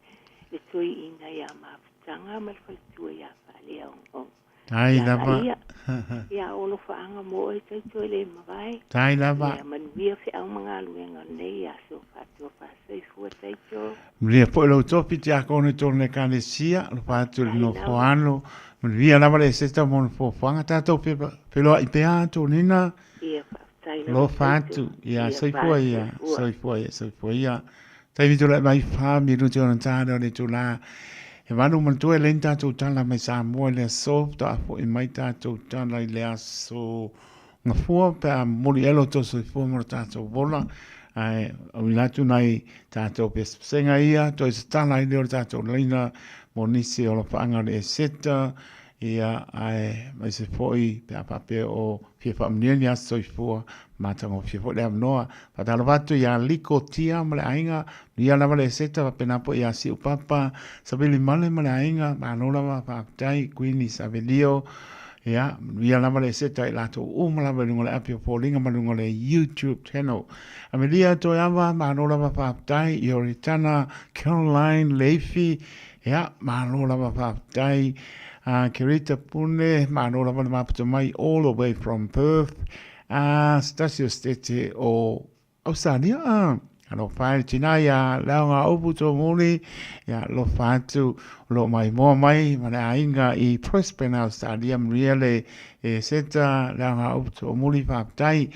le toi ina ia mafutanga ma le whalitua ia whale au tai lava ia olo whaanga mo e tau le mawai tai lava ia manuia fi au mga luenga nei a so whatua whasai fua taito mria po lo topi te akone tone kanesia lo patu no foano mria lava le seta mon fo fanga tato pe lo IPA to nina ia whasai lo fatu ia sai foi ia tai vitu la mai fa mi no te on tano le tu la e vanu man tu lenta tu tala mai Samoa le so ta fo i mai ta tu tala le aso nga fo pa moli elo to so fo mo ta to vola ai o la tu nai ta to pe senga ia to is tala i le ta to leina monisi o la fanga le seta ia ai mai se foi pe pape o fie famnia so fo mata mo fie fo le noa pa ta vatu ia liko tia male ainga ia lava le seta pena po ia si upapa sabili male male ainga ma no lava pa tai queen sabelio ia ia lava le seta la to umala ba ngole apio polinga ma ngole YouTube channel amelia to ava ma no lava pa tai yoritana Caroline Leafy ia ma no lava pa tai Kerita Pune ma no lava ma mai all the way from Perth Stasio Stete o Australia lo fai tina ya launga upu to muli ya lo fatu lo mai mo mai mana inga I Prospera Stadium really e seta launga upu to muli fa tai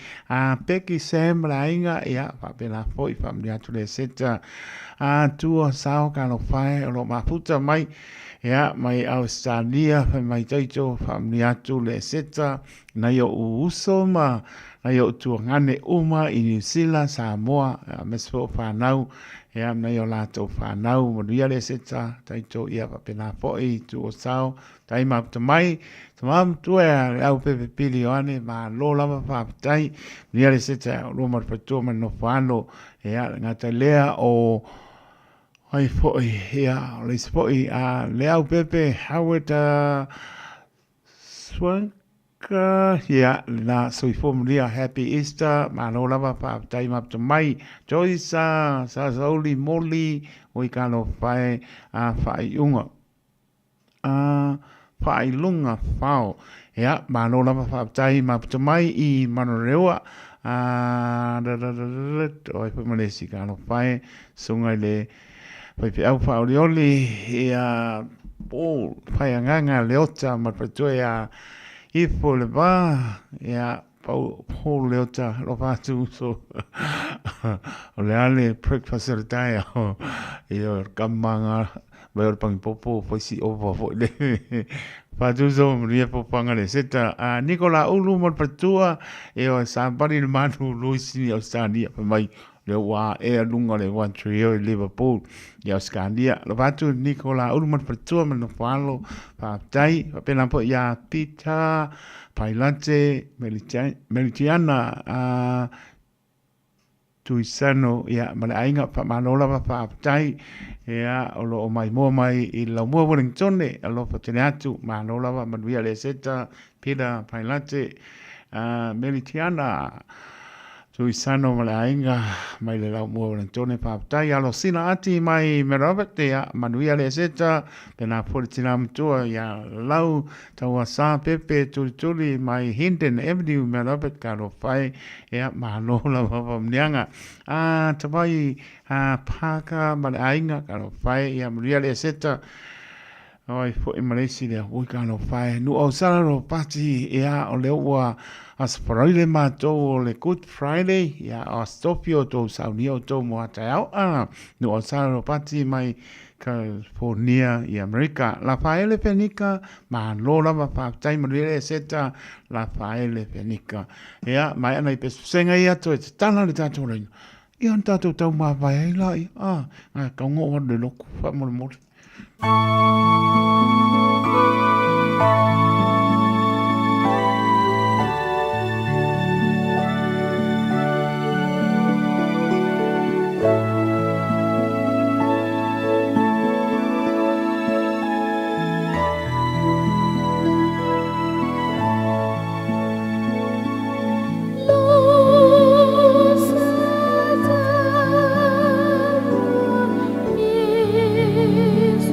peki sem la inga ya fa pena foi famlia tu le seta tu sao ka lo fai lo mafuta mai ya mai Australia mai taito famlia tu le seta na yo uso ma na yo tu ngane uma I New Zealand Samoa mesfo whanau ia na yo lato whanau mo ia le seta taito ia pena foi tu o sao tai ma mai tamam tu e au pepe pili ane ma lo lava fa tai ia le seta lo mar pato ma no whano ia ngata lea o ai foi ia le foi le au pepe Howard Swank ia na soifomlia happy Easter ma no lava pa time up to mai Joyce sa oli moli o ikano fai fai unga fai lunga fao ia ma no lava pa time up to mai I manorewa oi pe malesi kano fai sunga le pai pe au fa oli ia Paul fai nganga leota ma patoya Ifo le va ia pau leota lo fatu so o le ale breakfast le Taeao io kamanga vai pang popo foi si over foi le fatu so ria popanga le seta Nicola ulu mo patua e o sabari le manu luisi Australia pa mai le wa e lunga le one trio Liverpool ia Australia lo fatu Nicola ulu mo patua mo falo pa tai pena po ia pita pailante melitiana tuisano ia mala ainga pa manola pa tai ia o lo mai mo mai I la mo Wellington e lo patenatu manola ma via le seta pida pailante melitiana So i sano ma le ainga mai le lau mua wana tone whaapatai. Alo sina ati mai me Robert te a manuia le seta pe nā politina mtua ia lau taua sā pepe tuli mai Hinden Avenue me Robert ka ro whai ea mahalola wapa mnianga. Tawai pāka ma le ainga ka ro whai ia manuia le seta oi fo i Malaysia le ui ka ro whai. Nu au sara ro pati ea o leo ua asparoile mātou o le Good Friday, ia o stopio tō saunia o tō moa Taeao. Nu o saro pati mai California i Amerika. La faele penika, ma lola ma whaatai manuele seta la faele penika. Ia, mai ana i pesu senga ia to e te tana le tātou reina. Ia an tātou tau maa vai ai lai. Kaungo wadu le loku, wha mori mori. Is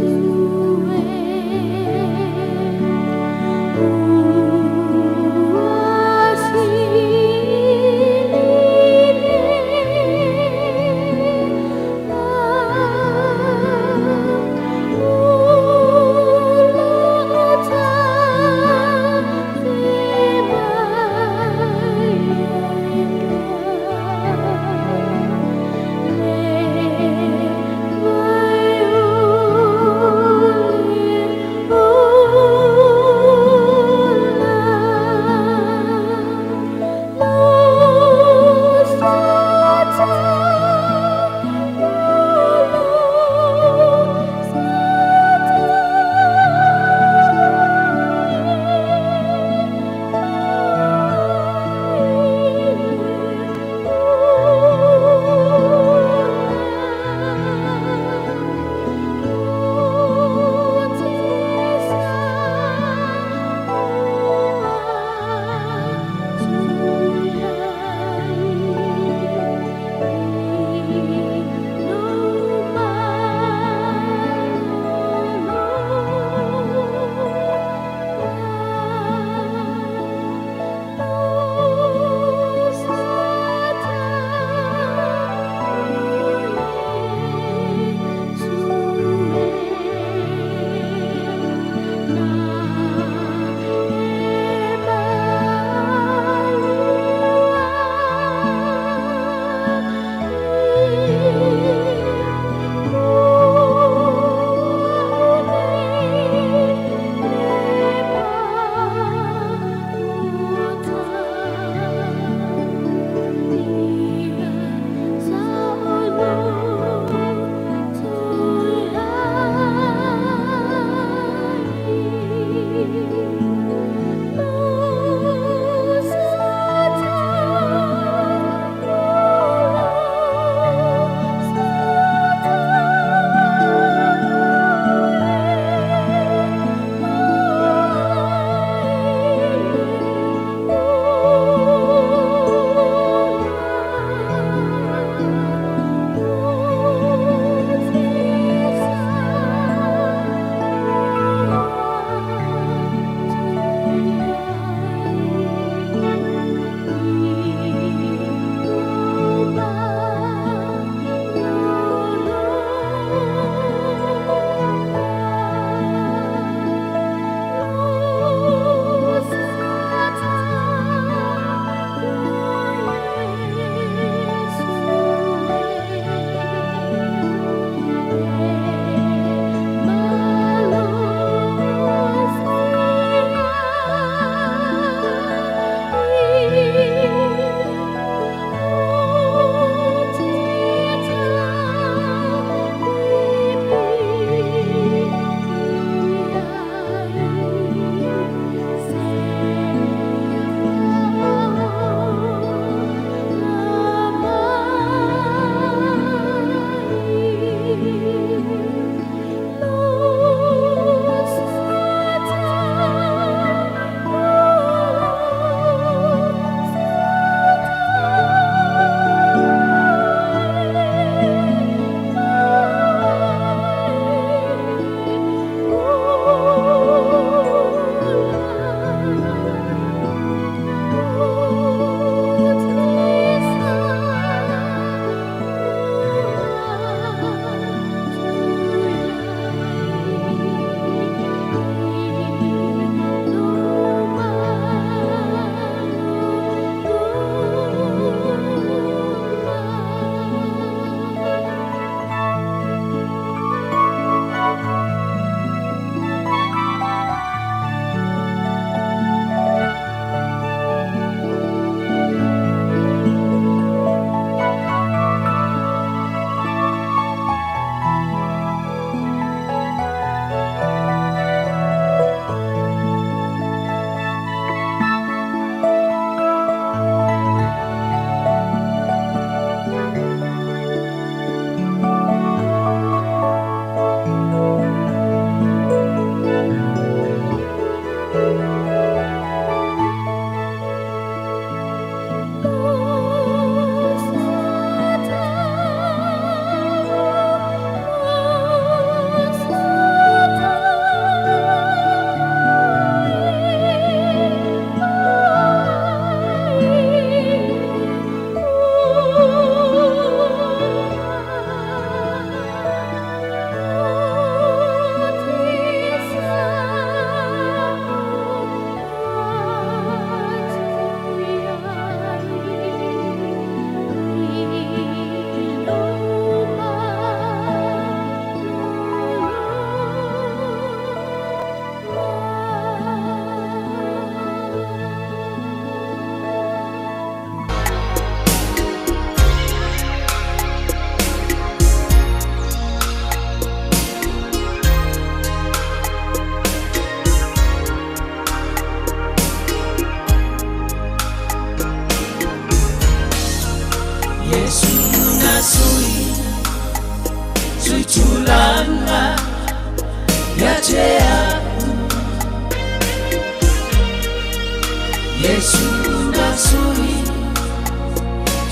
Yesu nasui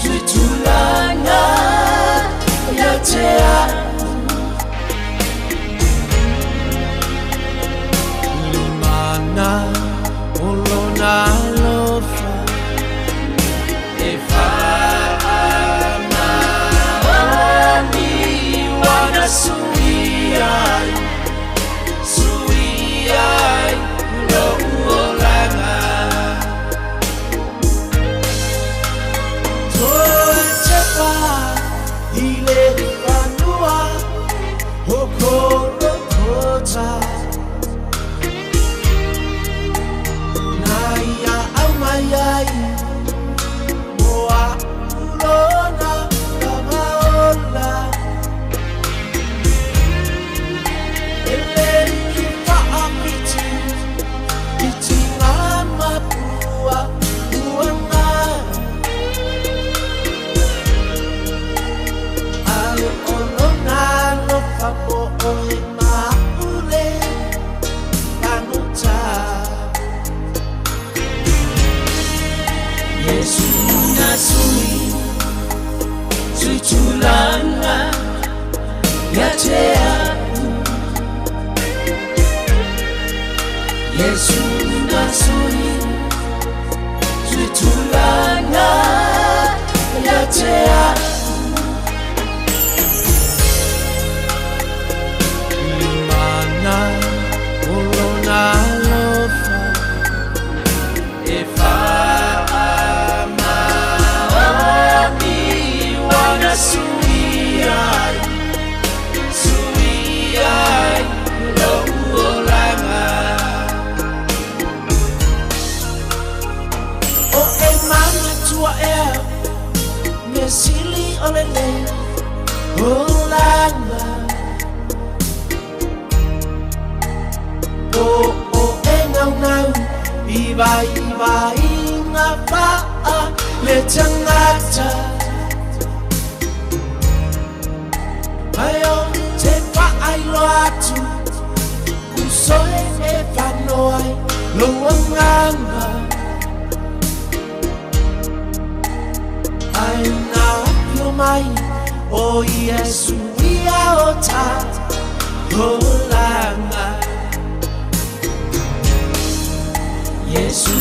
Tuitulana yatea Lumana Olona lofa Efa ama Wani wana suiai Suiai Lo uolanga Ile vanua hokoro kota Naya amayai Moa ulona kamaola Ele kipa apiti Iti ngama pua Uanga Papo oe maule panuta Yesu nasui Tuitulana yatea Yesu nasui Tuitulana yatea Olona lofa Efa ama Wani wana suiai Suiai Lo uolanga O e mana tua ea Mesili olele Olanga O engau nau Iba inga paa Le tangata Ayo te paai loatu Usoe e panoai Lo anganga Ai na apio mai O Yesu ia o ta Holanga Yesu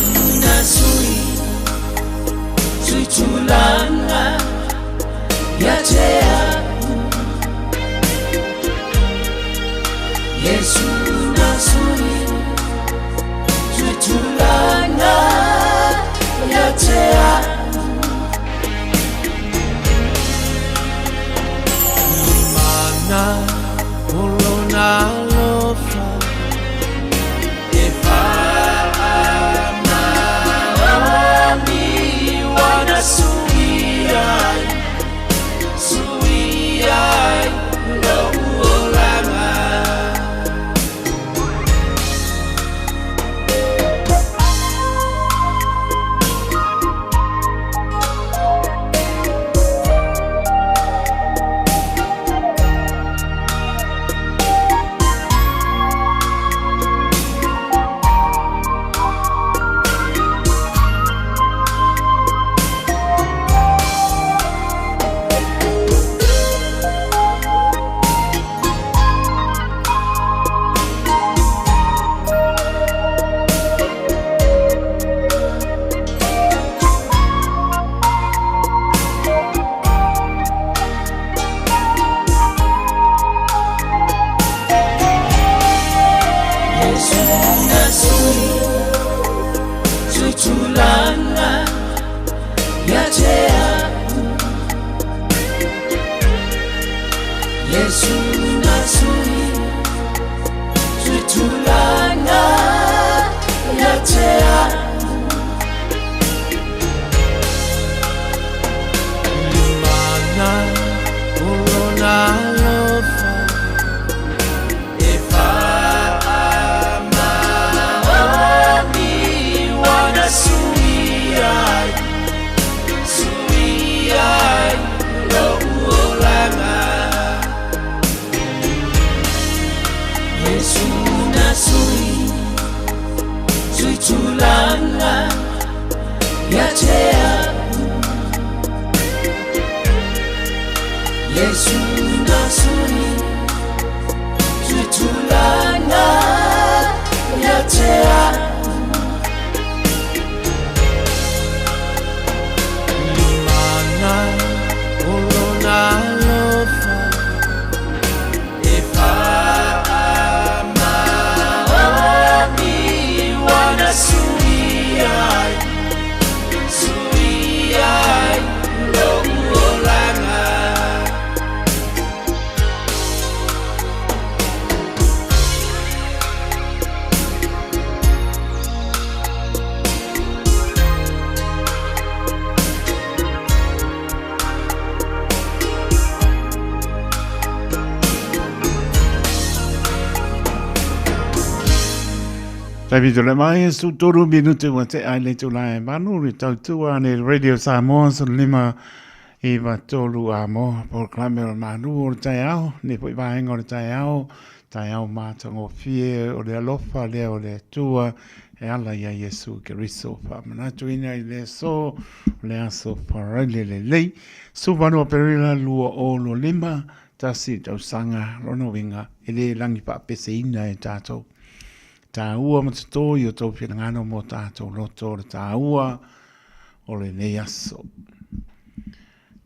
nasui Tuitulana yatea Yesu nasui Tuitulana yatea Mana olona lofa Efa Suiai, suiai, lo uolanga. Taeao Yesu nasuri Tutulana Taeao Limana Olona Lofa Efa Maoni Wana Suyai Suyai Longolanga David le mai su toro minuto wa te ai le tu lai manu ri tau tua ne radio Samoa so lima e va tolu a mo proclame o manu o Taeao ne poi va ngor Taeao ma tango fie o le alofa le o le tua e ala ya Yesu Kristo fa manatu ina le so le aso parale le su vano perila lua o lo lima tasi tau sanga rono winga ele langi pa pese ina e tato Taeao ma tō i o tō whiangano mō tātou loto le Taeao o le nei aso.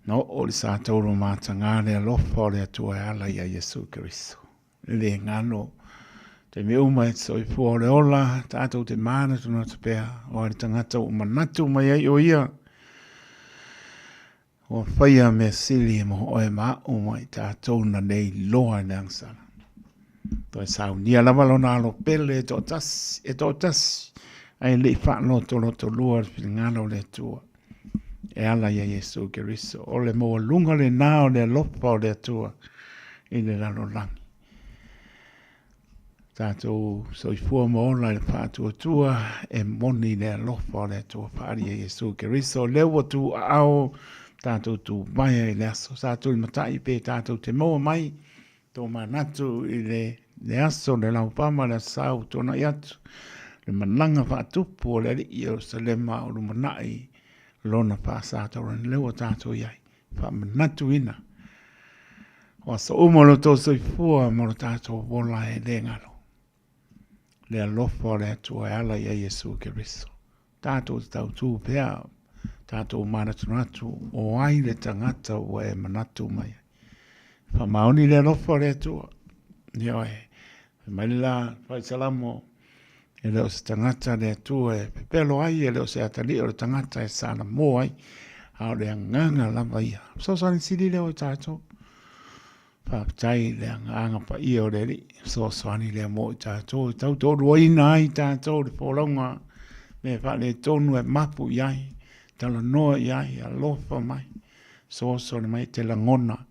No, o le sātou ro mātanga le alofa o le atua e ala i a Yesu Kristo. Le ngano, te me uma e soi fua o le ola, tātou te mana tuna te pēa, o le tangata o manatu mai ai o ia. O whaia me sili mo o e maa o mai tātou na nei loa le angsana. Toi sau nia lava lona alo pele e tō tasi ai le wha loto lua ngalo le tua e ala ia Yesu Kristo o le moa lunga le nao le lopa o le tua i le lalo langi tātou soifua mo ola le whātua tua e moni le lopa o le tua whaari a Yesu Kristo lewa tu ao tātou tu mai e le aso tātou i matai pe tātou te moa mai tō manatu i le aso le laupama le sau tōna i atu. Le mananga whaatupu o le li i o salema o lumanai lona whaasātou ran lewa tātou iai. Whamanatu ina. O asa umolo tō soifua moro tātou wola e le ngalo. Le alofa le atua e ala i a Yesu Kristo. Tātou tau tū pēa. Tātou manatunatu o ai le tangata o e manatu mai. Whamaoni le alofa le atua. Nio e, mai la, whai salamo, e leo se tangata le atua e pepelo ai, e leo se atali o le tangata e sana mo ai, au le anganga lava ia. So sani sili leo i tātou. Whaptai le anganga pa ia o le li, so sani le mo i tātou. Tau tōru oina ai tātou, le pōlaunga, me whale tonu e mapu iai, tala noa iai, alofa mai, so le mai te langona,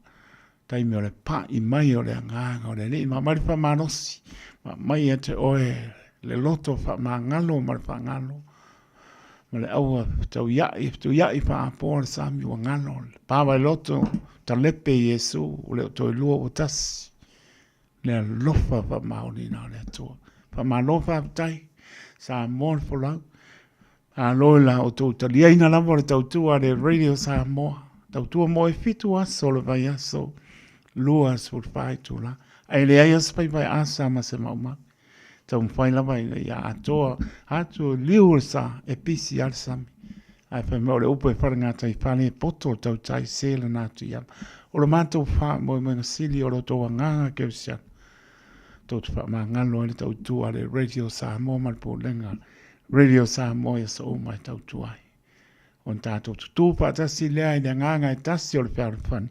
tai me o le pa i mai o le anganga o le li, ma marifa manosi, ma mai e te oe, le loto fa mangalo, marifa ngalo, ma le aua tu iai pa apo le sami o ngalo, pawa e loto, ta lepe Yesu, o le to lua o tasi, le lofa fa maoni na le atua, fa malofa tai, sa mon folau, a loila o tō talia ina lama le tautua le radio Samoa, tautua mo e fitu aso le vai aso, lua sur fai tula ai le ai as pai asa ma se mauma tau fai lava ia atoa atu liursa e pisi alsam ai fa mo le upo e faranga tai fale poto tau tai sele na tu ia o le mato fa mo me sili o lo to nga ke sia tot fa ma ngalo le tau tu ale radio Samoa mal po lenga radio Samoa so mai tau tu ai on tato tu pa tasi le ai nga e tasi o le fan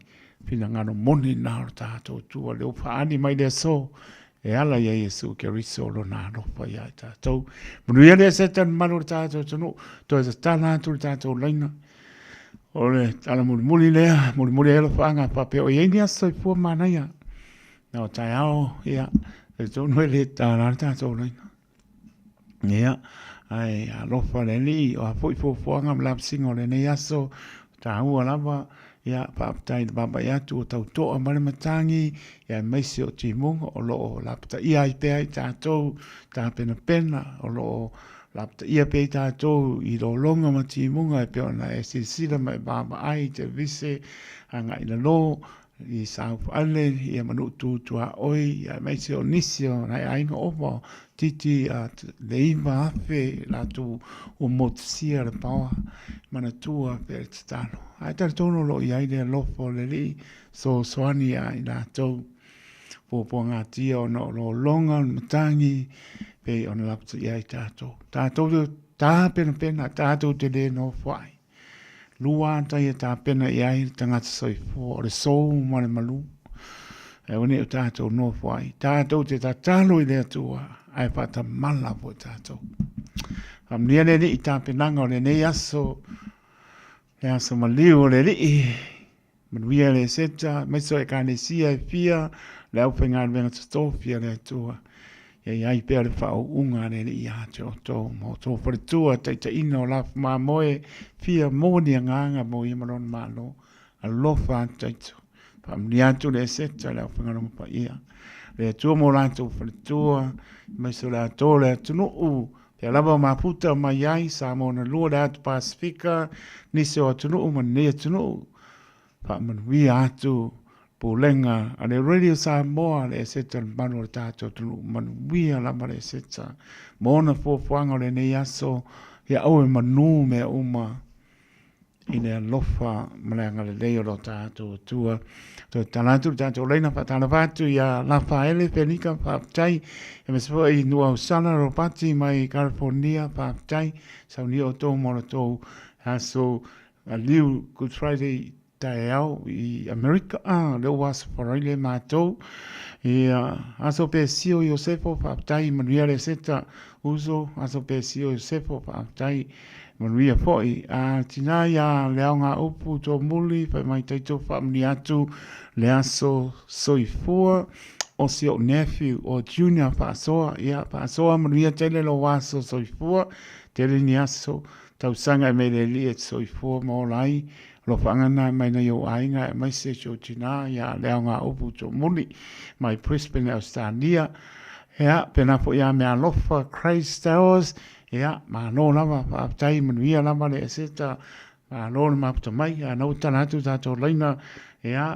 pina ngano moni na o tātou tua leo whaani mai lea so e ala ia Yesu Kristo lo nā ropa ia tātou munu ia lea setan manu tātou tonu to e tāna atu tātou laina o le tala muli lea muli elo whaanga pape o iei ni aso i pua manaia na o Taeao ia e tonu e le tāna tātou laina ia ai a ropa le li o a pui fuanga mlapsingo le nei aso tā ua lava ia whaapatai na baba ia tu o tau toa mare matangi, ia meisi o timunga o loo lapta ia i pea i tātou, tā pena pena o loo lapta ia pea i tātou i lo longa ma timunga e pea ona e sisira mai baba ai te vise anga ina lo, i South Island, ia manu tua oi, ia meisi o nisio, nai ainga opa, titi a leiva afe, la tu o motisia le pawa, mana tua pe tano. Ai tala tono lo i aile lofo le li, so soani a i la tau, po ngā tia o no lo longa, matangi, pe ona lapta i ai tātou. Tātou tā pena, tātou te le no whai. Lua tai ta pena i ai tangata soifo o le sou ma le malu. E wane o tātou no whai. Tātou te tātalo i lea tua ai pata mala po tātou. Amnia le i tā penanga o le nei aso maliu o le rii. Manuia le seta, meso e kānesia e fia, le au pengar venga tostofia le tua. Ia ai pea le whao unga ne i ate o tō mo tō wharetua teita ino laf mā moe fia mōni a nganga mo i maron mālo a lofa teito. Pamni atu le seta le au whangarama pa ia. Le atua mo lantou wharetua, mai so le ato le atunu u, pia lava mā puta mai ai sa mo na lua le atu Pasifika, nisi o atunu u man ne atunu u. Pamni atu Pulenga, ale radio Samoa le seta manu le tātou tunu manuia lama le seta. Mona fōwhanga le nei aso, ia au e manu me uma i le alofa malanga le leo lo tātou tua. Tō tānatu tātou leina whatana wātu ia lafa ele whenika whaptai. E me sepo i nua usana ropati mai California whaptai. Sau ni o tō mora tō aso a liu Good Friday Taeao i Amerika, leo waso wharaile mātou. Aso pe sio Iosefo whaptai, manuia le seta uso, aso pe sio Iosefo whaptai, manuia foi. Tina ia leo ngā upu tō muli, whai mai taito whamni atu, le aso soifua, o sio nephew o junior whaasoa, ia whaasoa manuia tele lo waso soifua, tele ni aso, tausanga me le li et soifua mo lai, lo whangana mai na yo ainga e mai se cho tina ia leo ngā upu tō muni mai Brisbane Australia ea pena po ia mea lofa Christ Towers ea ma no lama whaapatai manuia lama le eseta ma no lama puta mai a nau tanatu tātou leina ea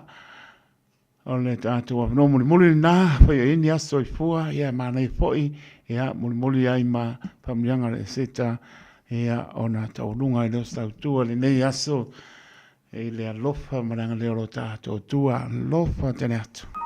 o le tātou no muli nā whai ini aso i fua ea ma nei foi ea muli ai ma pamilianga le eseta ea o nā tau lunga i los tau tua le nei aso e le alofa maranga leo lo tātou tua alofa tene atu. Oh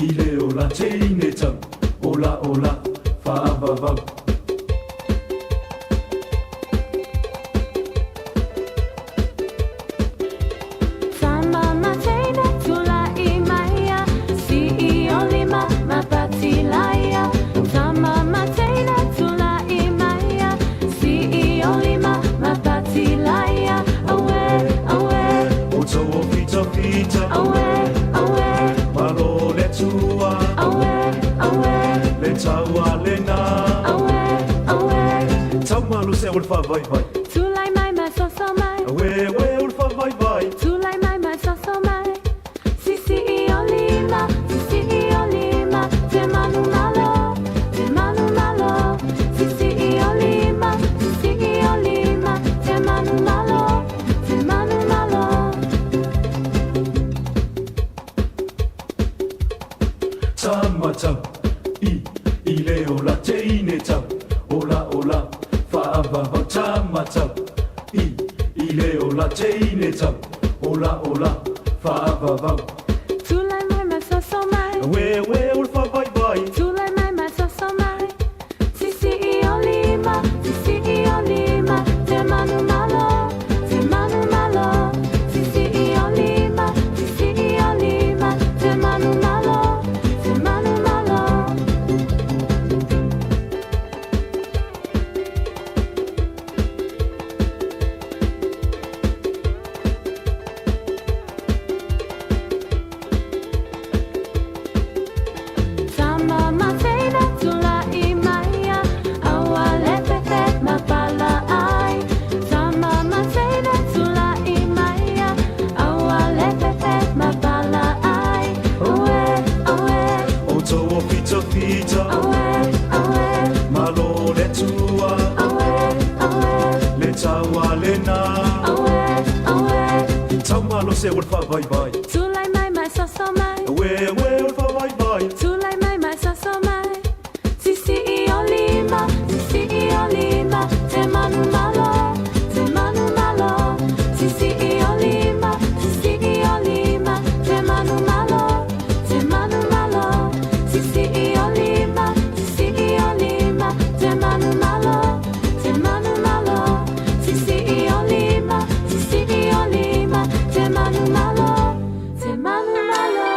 ile ola te ine tau, ola ola, whaavavau. Vai vai. Tulai mai mai so so mai. We ulfa vai vai. Tulai mai mai so so mai. Sisi iolima, sisi iolima. Te manu malo, te manu malo. Sisi iolima, sisi iolima. Te manu malo, te manu malo. Tama tau, I leo la te ine tau. Ola ola. Whaavavau tama tau, I leo la te ine tau, ola ola, whaavavau. Tulai mai mai so so mai. We ulfa vai vai. Tulai mai mai so so mai. Sisi iolima, sisi iolima. Te manu malo, te manu malo. Sisi iolima, sisi iolima. Te manu malo, te manu malo. Se ulfa vai vai. Tulai mai mai so so mai. We ulfa vai vai. Tulai mai mai so so mai. Sisi iolima, sisi iolima. Te manu malo, te manu malo. Sisi iolima, sisi iolima. Te manu malo, te manu malo. Sisi iolima, sisi iolima. Te manu malo, te manu malo. Sisi iolima, sisi iolima. Te manu malo, te manu malo.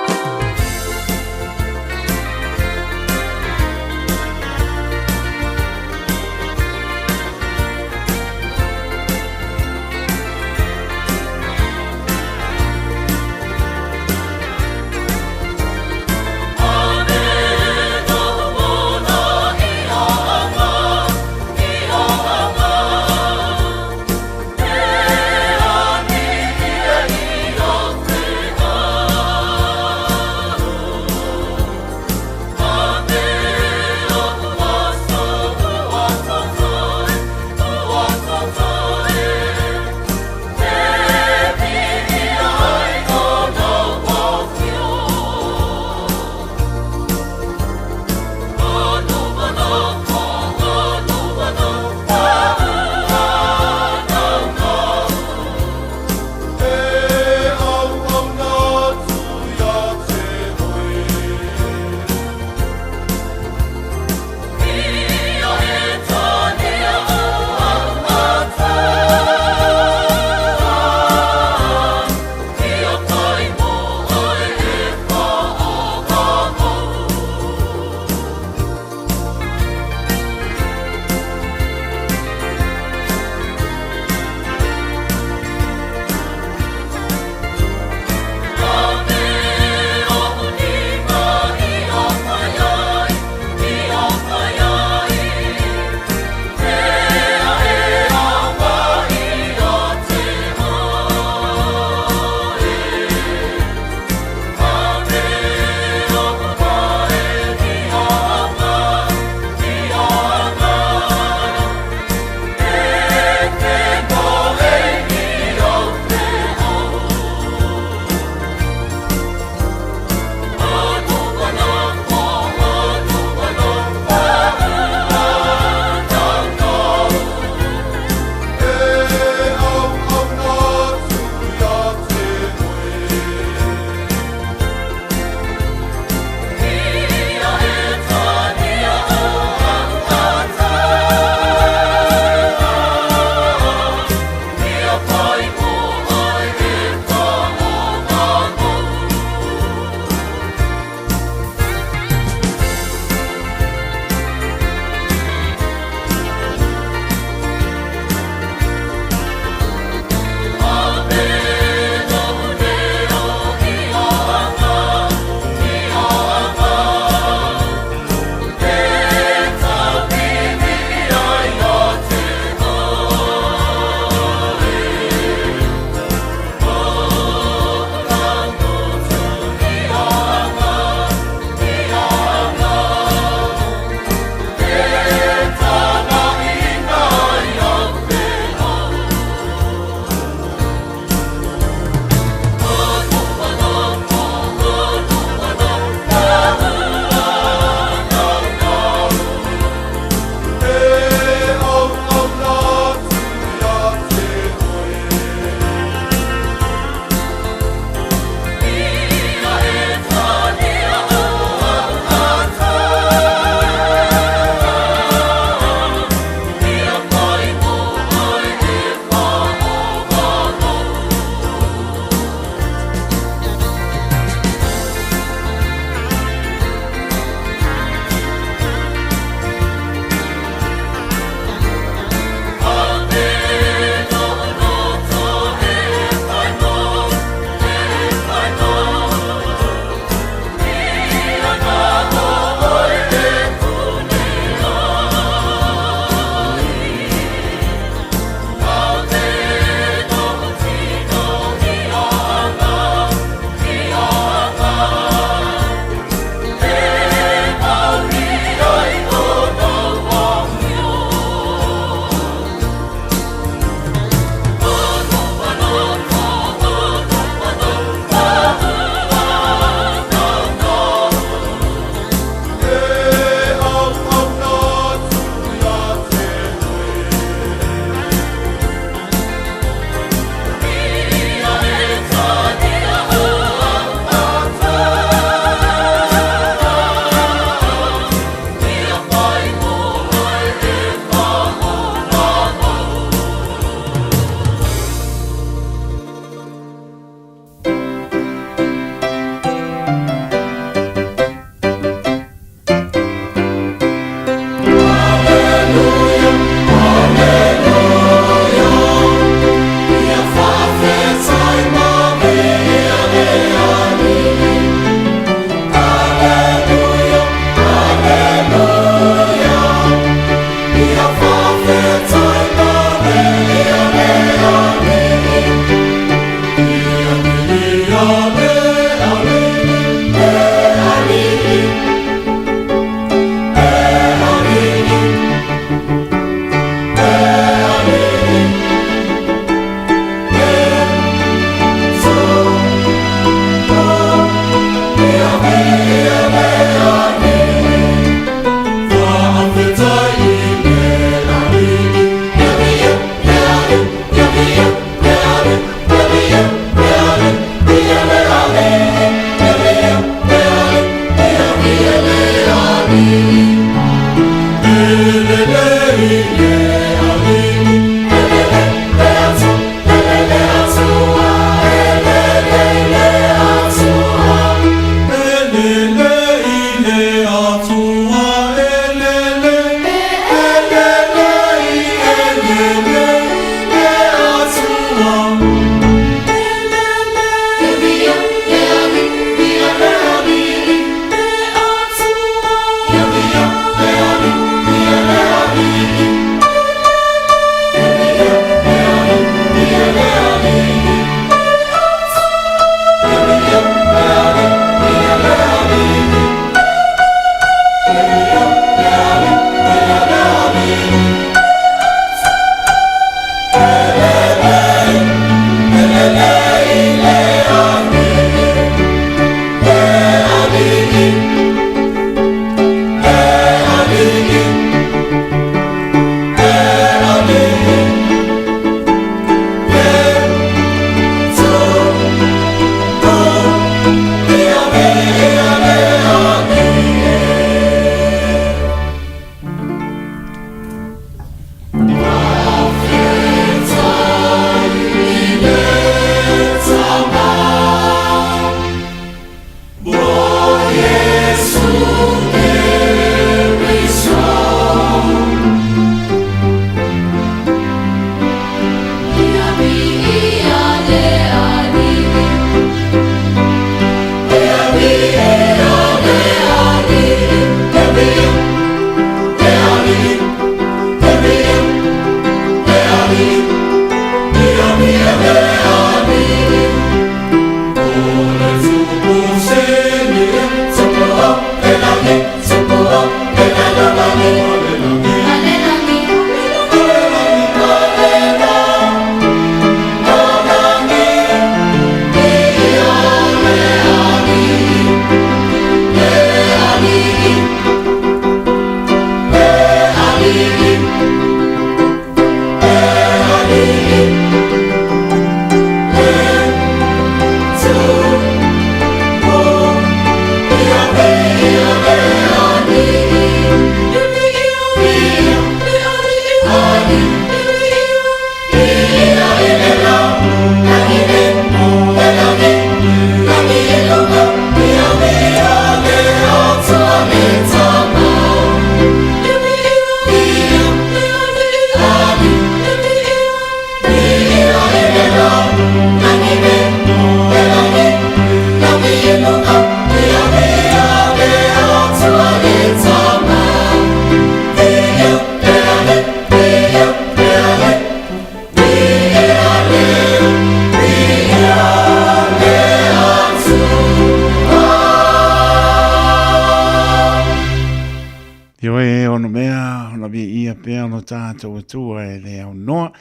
tātou atua e le au noa,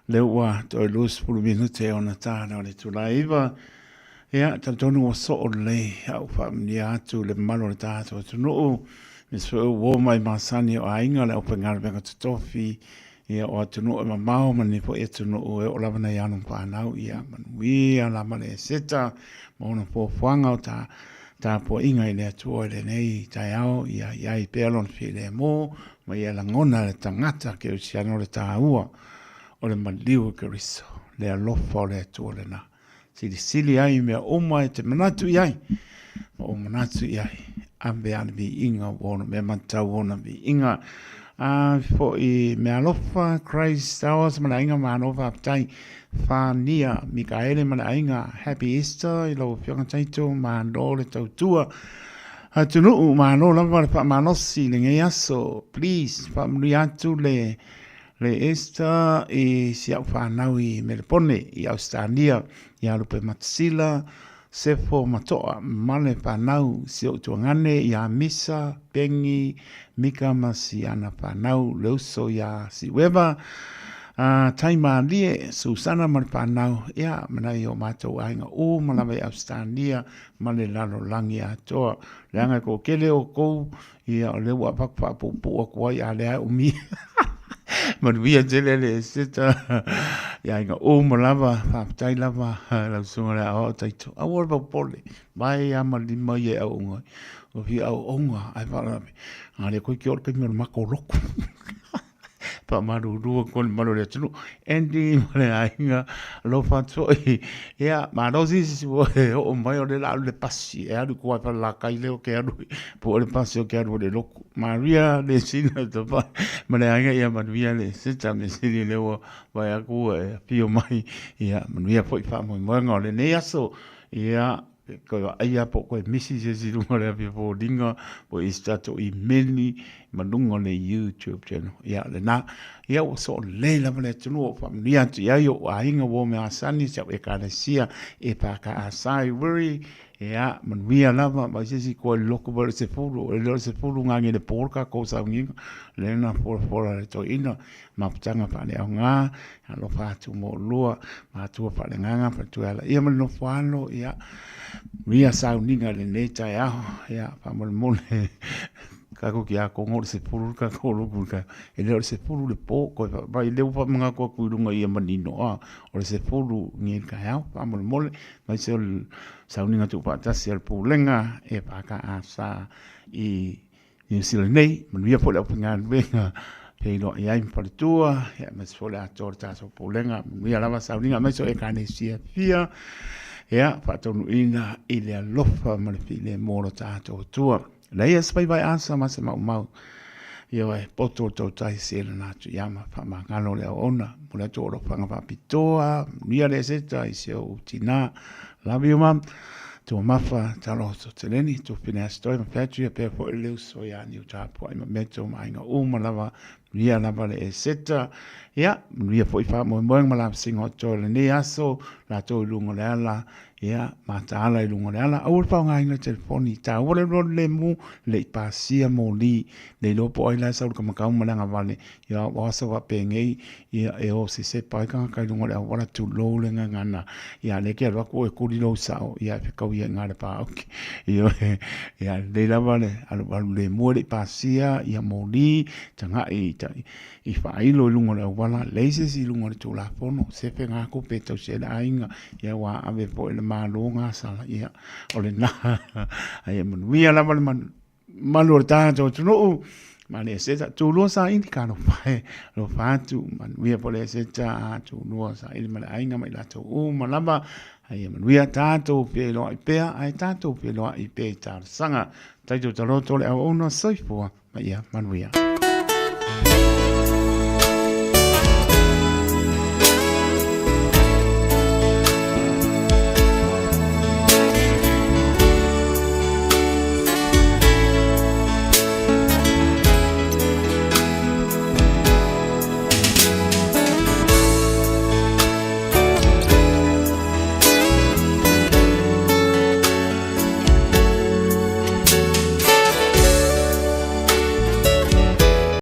le ua toi lus pulu minute o na tāna o le tulaiva, ia tatonu o so o le au whamnia atu le malo le tātou atunuu, me so o mai masani o ainga le au pengara benga tutofi, ia o atunuu e mamao mani po e atunuu e o lavana i anu whanau, ia manuia la male seta, mauna po whanga o tā po inga i le atua i le nei Taeao, ia iai pelon fi le mō, ma ia langona le tangata ke usiano le tāua o le maliu ke riso, le alofa o le atua le na. Sili ai mea oma e te manatu iai, ma o manatu iai, ambe ana vi inga wona, mea mantau wona vi inga, fo i mea alofa, Christ Towers, mana inga ma anova aptai, Whania, Mikaele, mana inga, Happy Easter, i lau whianga taito, ma ando le tautua, Tunuu mano lava le whamanosi le ngai aso, please, whamnui atu le Esther e si au whanau i Melpone i Australia, i alupe matasila, sefo matoa, male whanau si au tuangane i a misa, pengi, mika masi ana whanau, leuso i a si weba, taima lie Susana Marpanau ia mana i o mātou ainga o malawe Australia ma le lalo langi atoa le anga ko kele o kou ia o le ua pakpapu o kua ia lea umi manuia tele le seta ia inga o malawa whaptai lava lau sunga le ao taito awar pa pole mai ama lima ia au unga o fi au onga ai whalawe a le koi ki orka mi mako roku pa maru rua kon maru le tunu endi male ainga lo fatso ia ma dosi si o mai o le la le pasi e adu ko pa la kai le o ke adu po le pasi o ke adu le loku maria le sina to pa male ainga ia manuia le sita me sili le o vai aku e pio mai ia manuia foi fa mo mo le ne aso ia ko ia po ko misi se si lunga le po dinga po istato I meni manunga le YouTube channel ia le na ia o so le la le tunu fa mia ia yo ainga wo me asani sa e kana sia e pa ka asai worry ia manuia lava ma se si ko loko bo se fulu ngangi le porka ko sa ngi le na for le to ina ma ptanga pa le nga lo fa tu mo lua ma tu pa le nganga pa tu ala ia no falo ia Ria sauninga le ne Taeao ia pa mo ka ko kia ko ngor se puru ka ko lu ka e le se puru le po ko ba le pa mga ko ku lunga ia manino a o se puru ni ka ya pa mo mai se sauninga tu pa ta se pu lenga e pa ka asa I ni sile nei man via po le pinga venga pe no ia in partua ia mas fo la torta so pu lenga via la sauninga mai so e ka ne sia fia ia pa tonu ina ile lofa ma le file mo ta tua Lai es vai asa ma se mau ia e poto to tai se na tu yama pa ma ngalo le ona mo le toro panga pa pitoa mia le seta I se o tina love you mam to mafa talo to teleni to pina story ma patria pe po le so ya ni uta po ma meto ma inga o ma lava mia lava le seta ia mia po fa mo ma la singo to le ni aso la to lungo le ala ia matala I lungo le ala au pa nga ina telefoni ta wole le mu le pasia mo li le lo po ila sa ka makau malanga vale ia wasa wa pengei ia e o se pa ka lungo le wala tu lo le ngana ia le ke ko e kuri lo sa ia pe ka ia ngara pa ok ia le la vale al le mo le pasia ia mo li tanga I fa ilo lungo le wala le se si lungo le tu la fono se pe nga ko pe to se la inga ia wa ave po le malonga sala ia ole na ai man via la man malorta to no mane se tu lo sa indicano fa lo fa tu man via po le se ta tu lo sa il mal ainga mai la to malaba ai man via tato pe lo pe ai tato pe lo I pe tar sanga tai to lo to le ona soifo ma ia man via